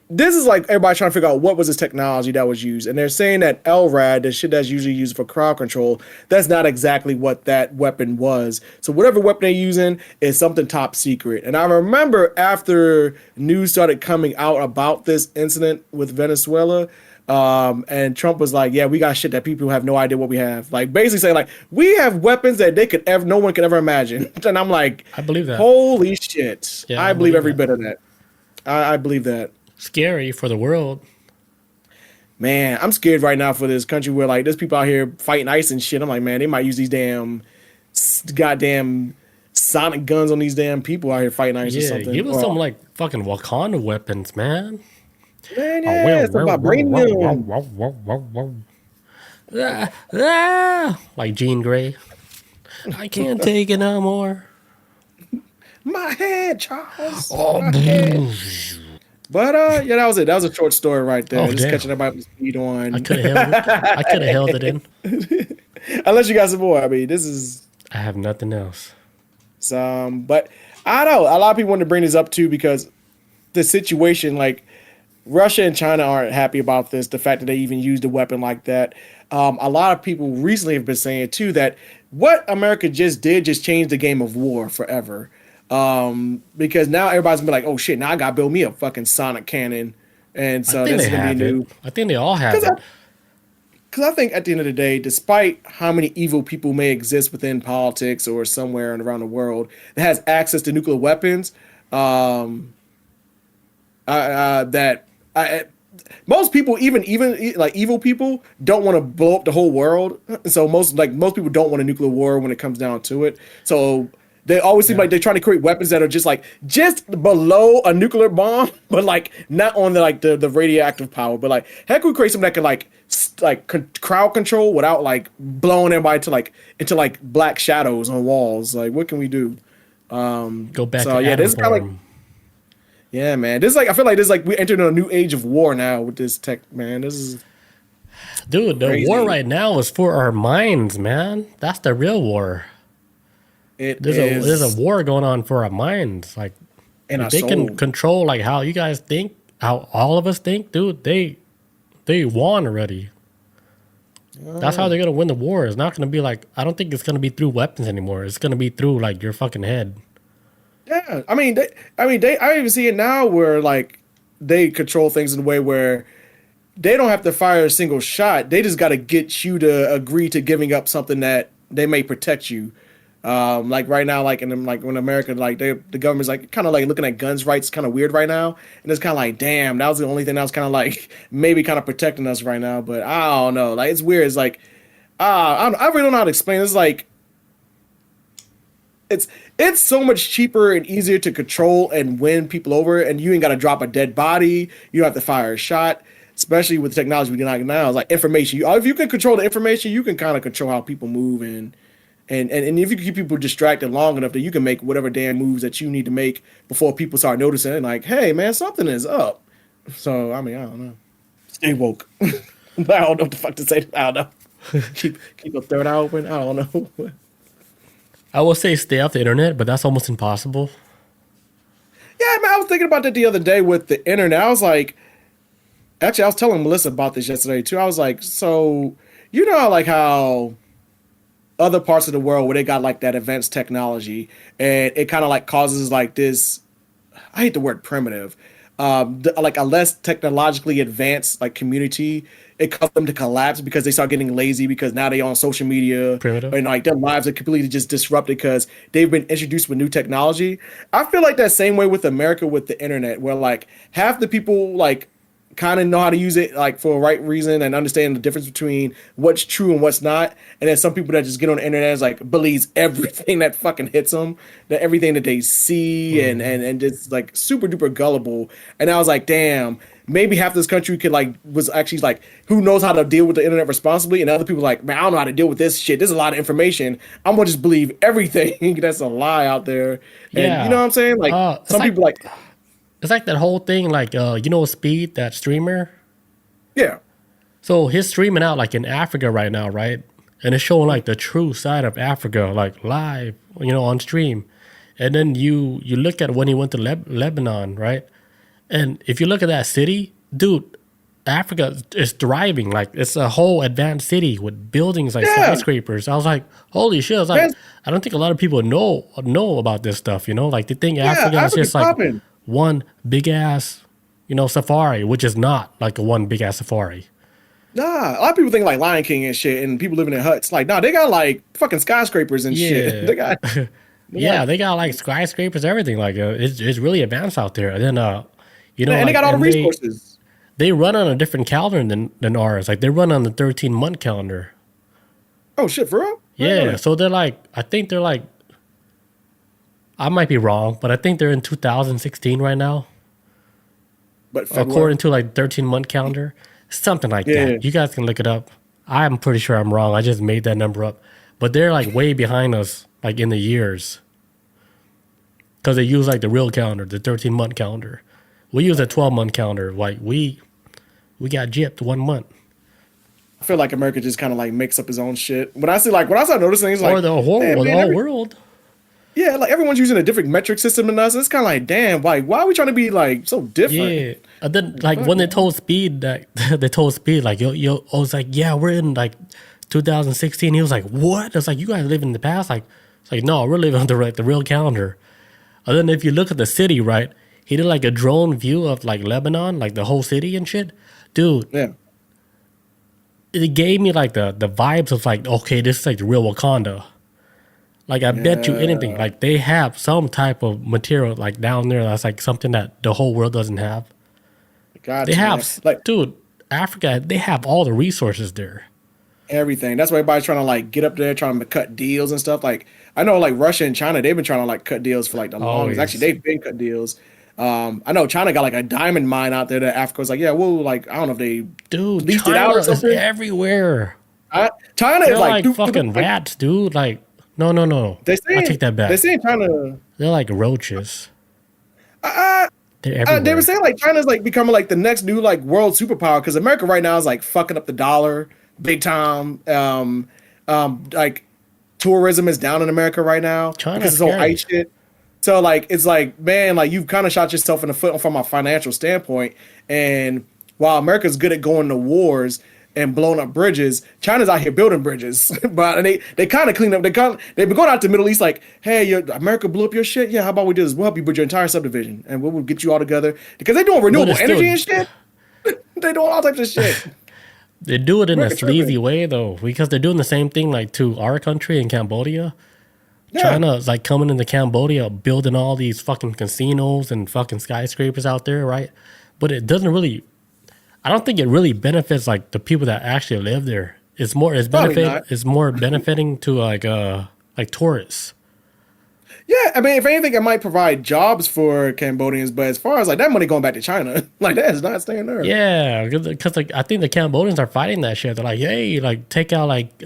this is like everybody trying to figure out what was this technology that was used. And they're saying that LRAD, the shit that's usually used for crowd control, that's not exactly what that weapon was. So, whatever weapon they're using is something top secret. And I remember after news started coming out about this incident with Venezuela, and Trump was like, yeah, we got shit that people have no idea what we have. Like basically saying like, we have weapons that no one could ever imagine. And I'm like, I believe that. Holy shit. Yeah, I believe every bit of that. I believe that. Scary for the world. Man, I'm scared right now for this country where like there's people out here fighting ICE and shit. I'm like, man, they might use these goddamn sonic guns on these damn people out here fighting ICE or something. Give us some like fucking Wakanda weapons, man. Man, yeah, it's about bringing like Jean Grey. I can't take it no more. My head, Charles. Oh, my head. But yeah, that was it. That was a short story right there. Just catching everybody up to speed on. I could have held it in. Unless you got some more. I mean, this is. I have nothing else. But I don't know. A lot of people want to bring this up too because the situation, like Russia and China aren't happy about this. The fact that they even used a weapon like that. A lot of people recently have been saying too that what America just did just changed the game of war forever. Because now everybody's gonna be like, oh shit, now I gotta build me a fucking sonic cannon. And so this is gonna be new. I think they all have it. Because I think at the end of the day, despite how many evil people may exist within politics or somewhere and around the world that has access to nuclear weapons, most people, even like evil people, don't want to blow up the whole world. So most people don't want a nuclear war when it comes down to it. So they always seem like they're trying to create weapons that are just below a nuclear bomb, but like not on the radioactive power. But like, heck, we create something that can crowd control without like blowing everybody into black shadows on walls. Like, what can we do? Go back. So yeah, this is kind of like. Yeah, man. This is I feel like this is we entered a new age of war now with this tech, man. This is dude, the crazy. war right now is for our minds, man. That's the real war. There's a war going on for our minds. Like, and if they can control like how you guys think, how all of us think, dude, they won already. That's how they're gonna win the war. It's not gonna be like, I don't think it's gonna be through weapons anymore. It's gonna be through like your fucking head. Yeah, I even see it now where like they control things in a way where they don't have to fire a single shot. They just got to get you to agree to giving up something that they may protect you. Like right now, like in when America, like the government's like kind of like looking at guns rights kind of weird right now, and it's kind of like, damn, that was the only thing that was kind of like maybe kind of protecting us right now. But I don't know, like it's weird. It's like I really don't know how to explain. It's like. It's so much cheaper and easier to control and win people over, and you ain't got to drop a dead body. You don't have to fire a shot, especially with the technology we got now. It's like information. If you can control the information, you can kind of control how people move and And if you can keep people distracted long enough that you can make whatever damn moves that you need to make before people start noticing and like, hey man, something is up. So I mean, I don't know. Stay woke. I don't know what the fuck to say. I don't know. Keep a third eye open. I don't know. I will say stay off the internet, but that's almost impossible. Yeah, man, I was thinking about that the other day with the internet. I was like, actually, I was telling Melissa about this yesterday too. I was like, so you know, like how other parts of the world where they got like that advanced technology, and it kind of like causes like this. I hate the word primitive. Like a less technologically advanced like community, it caused them to collapse because they start getting lazy because now they on social media Primitive. and like their lives are completely just disrupted because they've been introduced with new technology. I feel like that same way with America with the internet, where like half the people like kind of know how to use it like for a right reason and understand the difference between what's true and what's not. And then some people that just get on the internet is like believes everything that fucking hits them, that everything that they see and just like super duper gullible. And I was like, damn, maybe half this country could like was actually like who knows how to deal with the internet responsibly, and other people like, man, I don't know how to deal with this shit. There's a lot of information. I'm gonna just believe everything that's a lie out there. And Yeah. you know what I'm saying? Like some people like It's like that whole thing, like you know, Speed, that streamer. yeah. So he's streaming out like in Africa right now, right? And it's showing like the true side of Africa, like live, you know, on stream. And then you look at when he went to Lebanon, right? And if you look at that city, dude, Africa is thriving. Like it's a whole advanced city with buildings like skyscrapers. I was like, holy shit! I was like, I don't think a lot of people know about this stuff. You know, like they think Africa is just like popping. One big ass, you know, safari, which is not like a one big ass safari. Nah, a lot of people think like Lion King and shit, and people living in huts. Like, nah, they got like fucking skyscrapers and shit. They got, they got like skyscrapers, everything. Like, it's really advanced out there. And then, you know, and they got all the resources. They run on a different calendar than ours. Like, they run on the 13-month calendar. Oh shit, for real? Yeah, so they're like, I think they're like, I might be wrong, but I think they're in 2016 right now. But February. According to like 13-month calendar, something like that. You guys can look it up. I'm pretty sure I'm wrong. I just made that number up. But they're like way behind us, like in the years. Because they use like the real calendar, the 13-month calendar. We use a 12-month calendar. Like we got gypped 1 month. I feel like America just kind of like makes up his own shit. When I start noticing things like or the whole world. Yeah, like everyone's using a different metric system than us. It's kind of like, damn, like why are we trying to be like so different? Yeah, and then like when they told Speed that like yo, I was like, yeah, we're in like 2016. He was like, what? It's like you guys live in the past. Like it's like no, we're living on the real calendar. And then if you look at the city, right, he did like a drone view of like Lebanon, like the whole city and shit, dude. Yeah, it gave me like the vibes of like, okay, this is like the real Wakanda. Like, I bet you anything. Like, they have some type of material, like, down there that's, like, something that the whole world doesn't have. They have, like, dude, Africa, they have all the resources there. Everything. That's why everybody's trying to, like, get up there, trying to cut deals and stuff. Like, I know, like, Russia and China, they've been trying to, like, cut deals for, like, the longest. Actually, they've been cut deals. I know China got, like, a diamond mine out there that Africa was like, yeah, well, like, I don't know if they leased China it out or something. Is everywhere. China They're is, like fucking rats, dude. Like, no. I take that back. They saying China. They're like roaches. They're everywhere. They were saying like China's like becoming like the next new like world superpower because America right now is like fucking up the dollar big time. Like tourism is down in America right now because it's all ice shit. So like it's like man, like you've kind of shot yourself in the foot from a financial standpoint. And while America's good at going to wars and blowing up bridges, China's out here building bridges. But they kind of clean up. They've been going out to the Middle East like, hey, America blew up your shit. Yeah, how about we do this? We'll help you build your entire subdivision, and we'll get you all together because they're doing renewable energy and shit. They're doing all types of shit. They do it in a sleazy way though, because they're doing the same thing like to our country in Cambodia. Yeah. China is like coming into Cambodia, building all these fucking casinos and fucking skyscrapers out there, right? But it doesn't really. I don't think it really benefits like the people that actually live there. It's more benefiting to like tourists. Yeah, I mean, if anything, it might provide jobs for Cambodians, but as far as like that money going back to China, like that is not staying there. Yeah, because like I think the Cambodians are fighting that shit. They're like, hey, like take out like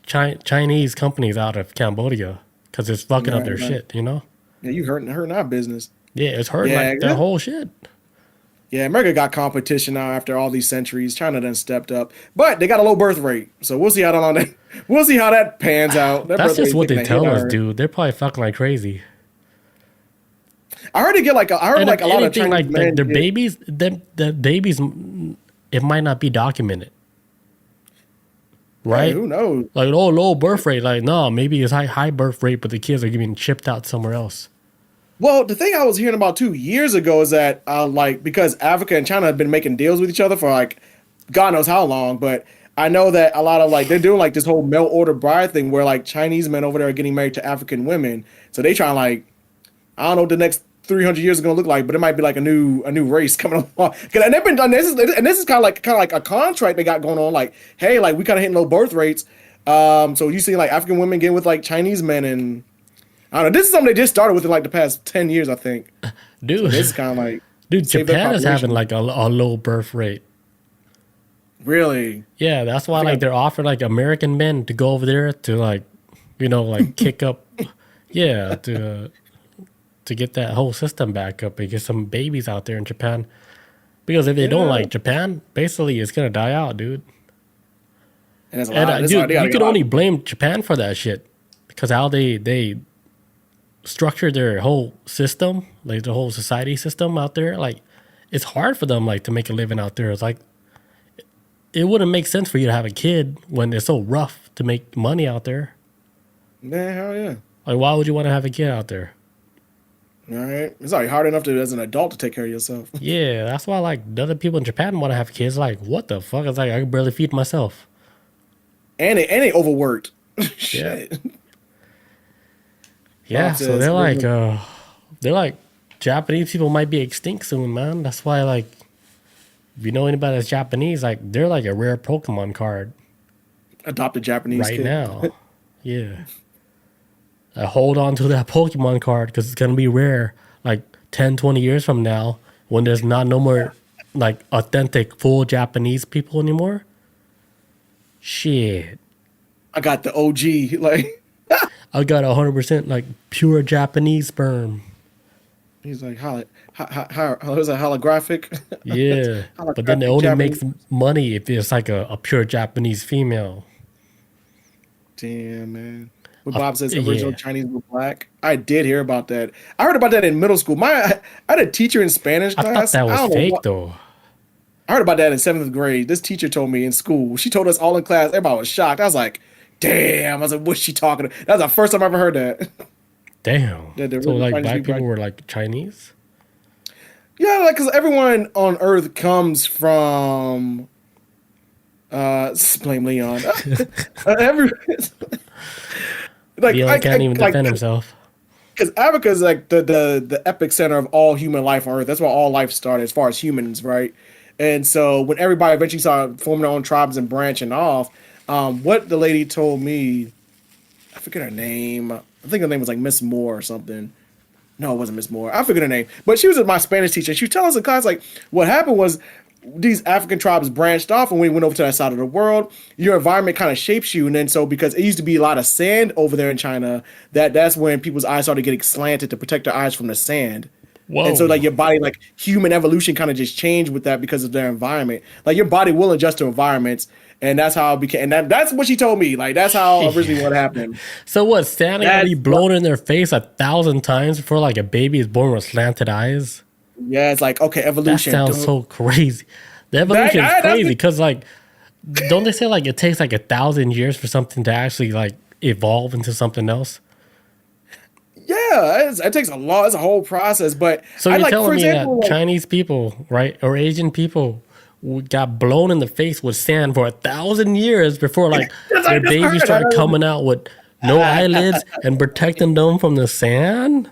Chinese companies out of Cambodia because it's fucking up Right, their right. shit. You know? Yeah, you hurting our business. Yeah, it's hurting Yeah, like that whole shit. yeah. America got competition now after all these centuries. China done stepped up, but they got a low birth rate, so we'll see how that we'll see how that pans out. Their That's birth just rate what taking they a hit. tell us, dude. They're probably fucking like crazy. I heard they get like I heard And like if a lot of anything, Chinese like men their get- babies, the babies, it might not be documented, right? Hey, who knows? Like, oh, low birth rate. Like, no, maybe it's high birth rate, but the kids are getting shipped out somewhere else. Well, the thing I was hearing about 2 years ago is that like because Africa and China have been making deals with each other for like God knows how long, but I know that a lot of like they're doing like this whole mail order bride thing where like Chinese men over there are getting married to African women. So they trying like I don't know what the next 300 years is gonna look like, but it might be like a new race coming along. And they've been done this is kind of like a contract they got going on. Like, hey, like we kind of hitting low birth rates. So you see like African women getting with like Chinese men, and I don't know. This is something they just started with in like the past 10 years, I think. Dude, So this is kind of like dude, save their Japan is having population. like a low birth rate. Really. Yeah, that's why like they're offering like American men to go over there to like, like kick up, yeah, to get that whole system back up and get some babies out there in Japan. Because if they don't Yeah. like Japan, basically it's gonna die out, dude. And there's a And lot. That's why dude, they gotta you get can a lot- only blame Japan for that shit because how they structure their whole system, like the whole society system out there, like it's hard for them like to make a living out there. It's like it wouldn't make sense for you to have a kid when it's so rough to make money out there. Man, hell yeah. Like, why would you want to have a kid out there? All right. It's already hard enough to as an adult to take care of yourself. Yeah, that's why like the other people in Japan want to have kids. Like, what the fuck? It's like I can barely feed myself. And they overworked. Shit. Yeah, That's so it. they're like Japanese people might be extinct soon, man. That's why like if you know anybody that's Japanese, like they're like a rare Pokemon card Adopt a Japanese right kid. now. Yeah. Hold on to that Pokemon card because it's going to be rare like 10, 20 years from now when there's no more like authentic full Japanese people anymore. Shit. I got the OG. Like I got 100% like pure Japanese sperm. he's like, how is that holographic? Yeah. But then it Holographic only Japanese- makes money if it's like a pure Japanese female. Damn, man. When Bob says yeah. original Chinese were black, I did hear about that. I heard about that in middle school. I had a teacher in Spanish I class. thought that I don't was know fake what- though. I heard about that in 7th grade. This teacher told me in school. She told us all in class. Everybody was shocked. I was like, damn. I was like, what's she talking about? That was the first time I ever heard that. Damn. Yeah, they're So really like Chinese black people, people were like Chinese? Yeah, like, because everyone on Earth comes from... blame Leon. Every... like, Leon can't even defend himself. Because Africa is like the epic center of all human life on Earth. That's where all life started, as far as humans, right? And so when everybody eventually started forming their own tribes and branching off, what the lady told me, I forget her name. I think her name was like Miss Moore or something. No, it wasn't Miss Moore. I forget her name. But she was my Spanish teacher. She was telling us in class, like, what happened was these African tribes branched off, and when we went over to that side of the world, your environment kind of shapes you. And then so because it used to be a lot of sand over there in China, that's when people's eyes started getting slanted to protect their eyes from the sand. Whoa. And so like your body, like human evolution kind of just changed with that because of their environment. Like your body will adjust to environments. And that's how it became. And that's what she told me. Like that's how originally what happened. So what, standing That's be blown in their face 1,000 times before like a baby is born with slanted eyes? Yeah, it's like, okay, That evolution. sounds so crazy. The evolution is that's- crazy because like, don't they say like it takes like 1,000 years for something to actually like evolve into something else? Yeah, it takes a lot. It's a whole process. But So I you're like, telling for me example, that like, Chinese people, right, or Asian people got blown in the face with sand for 1,000 years before like Yes, I their just babies heard started that. coming out with no eyelids and protecting them from the sand?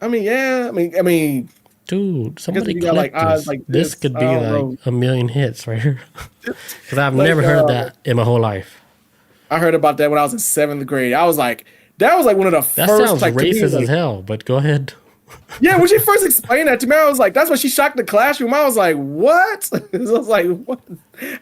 I mean, yeah. I mean, Dude, somebody you got, clip like, eyes this. like This this. could I be don't like know. 1 million hits right here. Because I've Like, never heard of that in my whole life. I heard about that when I was in 7th grade. I was like, that was like one of the That first. sounds like, to me, racist like- as hell, but go ahead. Yeah, when she first explained that to me, I was like, that's when she shocked the classroom. I was like, what? I was like, what?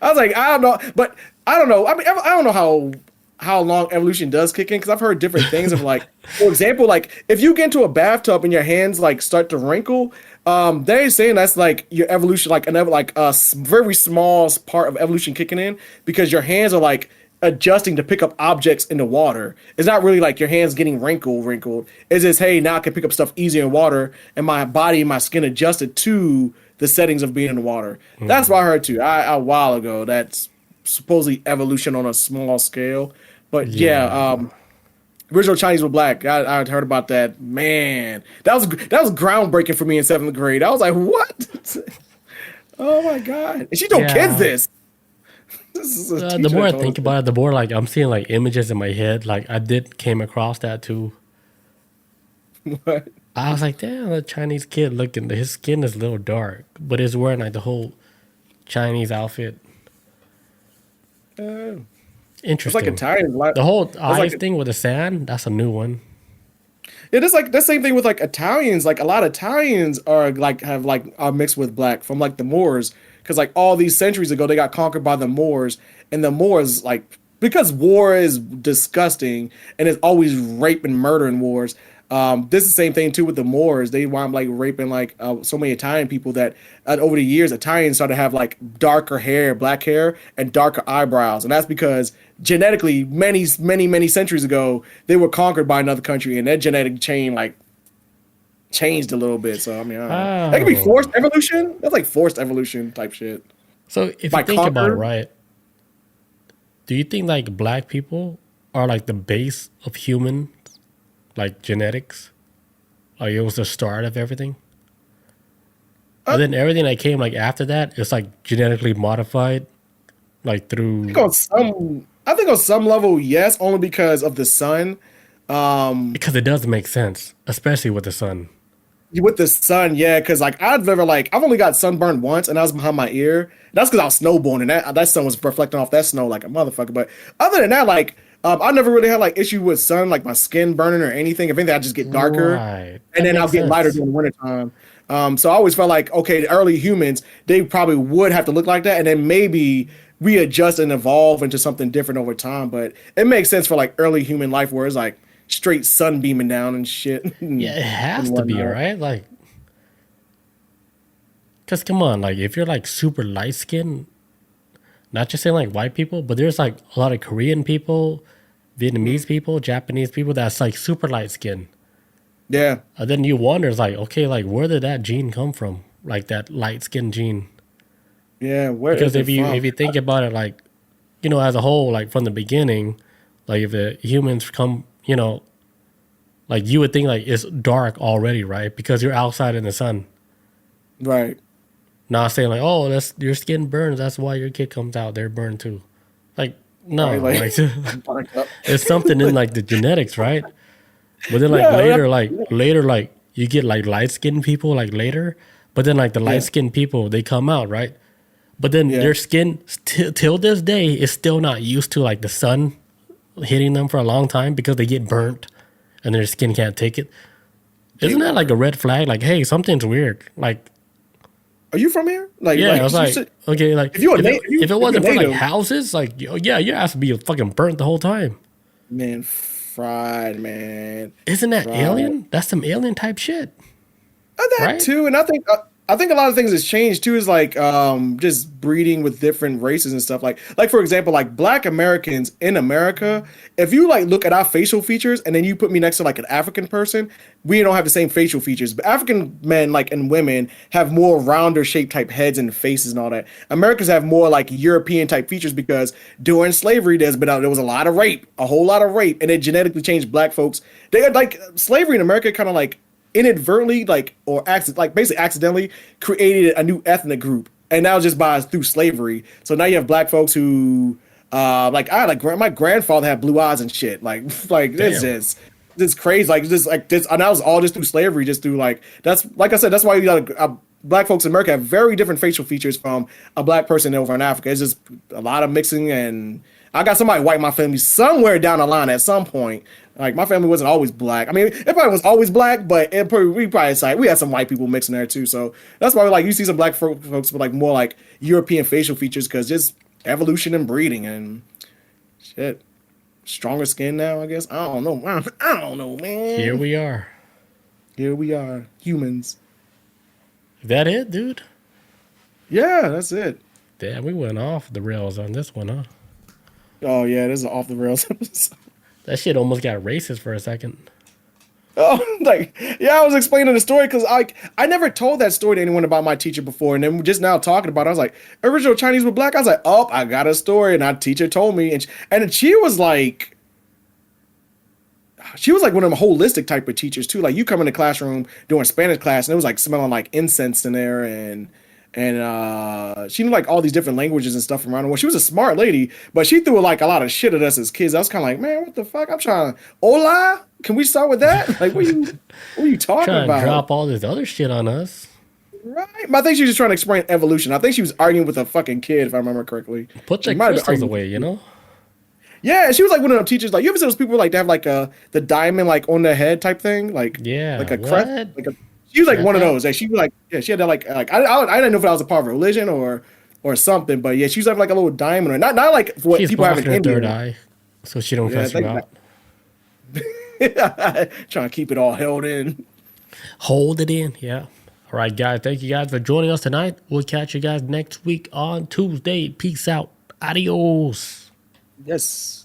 I was like, I don't know, but I don't know. I mean, I don't know how how long evolution does kick in because I've heard different things of like, for example, like if you get into a bathtub and your hands like start to wrinkle, they're saying that's like your evolution, like another like very small part of evolution kicking in because your hands are like adjusting to pick up objects in the water. It's not really like your hands getting wrinkled. It's just hey now I can pick up stuff easier in water and my body and my skin adjusted to the settings of being in the water. That's what I heard too. A while ago. That's supposedly evolution on a small scale. But yeah, Yeah. original Chinese were black. I heard about that. Man, that was groundbreaking for me in seventh grade. I was like, what? Oh my god! And she told kids Yeah. this. This is a The teacher more that I told us think about it, the more like I'm seeing like images in my head. Like I did came across that too. this. What? I was like, damn, that Chinese kid looking. His skin is a little dark, but he's wearing like the whole Chinese outfit. Uh, it's like Interesting. Italian. The whole It's eyes like thing with the sand, that's a new one. it is like the same thing with like Italians. Like a lot of Italians are like have like are mixed with black from like the Moors because like all these centuries ago they got conquered by the Moors and the Moors like because war is disgusting and it's always rape and murder in wars. This is the same thing too with the Moors. They wound up like raping like so many Italian people that over the years Italians started to have like darker hair, black hair, and darker eyebrows, and that's because genetically many centuries ago they were conquered by another country, and their genetic chain like changed a little bit. So I mean, I don't know. That could be Oh. forced evolution. That's like forced evolution type shit. So if you By think about it, conquer. right, do you think like black people are like the base of human like genetics? Like it was the start of everything? Uh, And then everything that came like after that is like genetically modified, like think through on some, I think on some level, yes, only because of the sun. because it does make sense, especially with the sun. With the sun, yeah, because like I've only got sunburned once, and that was behind my ear. That's because I was snowboarding, and that sun was reflecting off that snow like a motherfucker. But other than that, like I never really had like issue with sun, like my skin burning or anything. If anything, I just get darker, Right. and That then I'll makes get lighter sense. during the wintertime. So I always felt like okay, the early humans they probably would have to look like that, and then maybe we adjust and evolve into something different over time. But it makes sense for like early human life where it's like straight sun beaming down and shit Yeah, it and has to be, whatnot. right? Like, because come on, like if you're like super light skinned, not just saying like white people, but there's like a lot of Korean people, Vietnamese people, Japanese people that's like super light skinned. Yeah. And then you wonder, it's like, okay, like where did that gene come from? Like that light skin gene. Yeah, where Because is it if from? you think about it, like as a whole, like from the beginning, like if the humans come, like you would think like it's dark already, right? Because you're outside in the sun. Right. Not saying like, oh, that's your skin burns. That's why your kid comes out. They're burned too. Like Right. no, Like like barked up. it's something in like the genetics, right? But then Yeah, later, like you get like light skinned people like later. But then like the yeah, light skinned people, they come out, right? But then yeah. their skin till this day is still not used to like the sun hitting them for a long time because they get burnt and their skin can't take it. Isn't that like a red flag? Like, hey, something's weird. Like, Are you from here? yeah, I Like was you like, said, okay, like if you a if na- it if, you, if it if you're wasn't for like native, houses, like yeah, you have to be fucking burnt the whole time. man, fried, man, Isn't that fried. alien? That's some alien type shit, That right? too, and I think a lot of things has changed too. Is like just breeding with different races and stuff. Like for example, like Black Americans in America. If you like look at our facial features and then you put me next to like an African person, we don't have the same facial features. But African men like and women have more rounder shaped type heads and faces and all that. Americans have more like European type features because during slavery there was a lot of rape, a whole lot of rape, and it genetically changed Black folks. They had like slavery in America kind of like inadvertently like or accident like basically accidentally created a new ethnic group and that was just by through slavery. So now you have Black folks who like I like my grandfather had blue eyes and shit like like this Damn. is this crazy like this and that was all just through slavery just through like that's like I said that's why you got Black folks in America have very different facial features from a Black person over in Africa. It's just a lot of mixing and I got somebody white in my family somewhere down the line at some point. Like my family wasn't always Black. I mean, it probably was always Black, but we probably like we had some white people mixing there too. So that's why like you see some Black folks with like more like European facial features because just evolution and breeding and shit. stronger skin now, I guess. I don't know. I don't know, man. Here we are. Here we are, humans. Is that it, dude? Yeah, that's it. Damn, we went off the rails on this one, huh? Oh yeah, this is an off the rails episode. That shit almost got racist for a second. Oh, like yeah, I was explaining the story because I never told that story to anyone about my teacher before, and then just now talking about it, I was like, original Chinese were black. I was like, oh, I got a story, and our teacher told me, and she was like. She was like one of them holistic type of teachers too. Like you come in the classroom doing Spanish class and it was like smelling like incense in there and she knew like all these different languages and stuff around her. Well, she was a smart lady, but she threw like a lot of shit at us as kids. I was kind of like, man, what the fuck? I'm trying to hola. Can we start with that? Like, what are you talking Trying about? to drop all this other shit on us. Right. But I think she was just trying to explain evolution. I think she was arguing with a fucking kid, if I remember correctly. Put the She might have been crystals arguing away, you know? Yeah, she was like one of them teachers. Like you ever see those people like they have like the diamond like on their head type thing, like Yeah, like a what? crest. She was like one of That- those. Like she was like yeah, she had that like I didn't know if that was a part of religion or something, but yeah, she was having like a little diamond or not like what She's people have in blocking her India. third eye, so she don't Yeah, cuss you out. Trying to keep it all held in. Hold it in, yeah. All right, guys. Thank you guys for joining us tonight. We'll catch you guys next week on Tuesday. Peace out. Adios. Yes.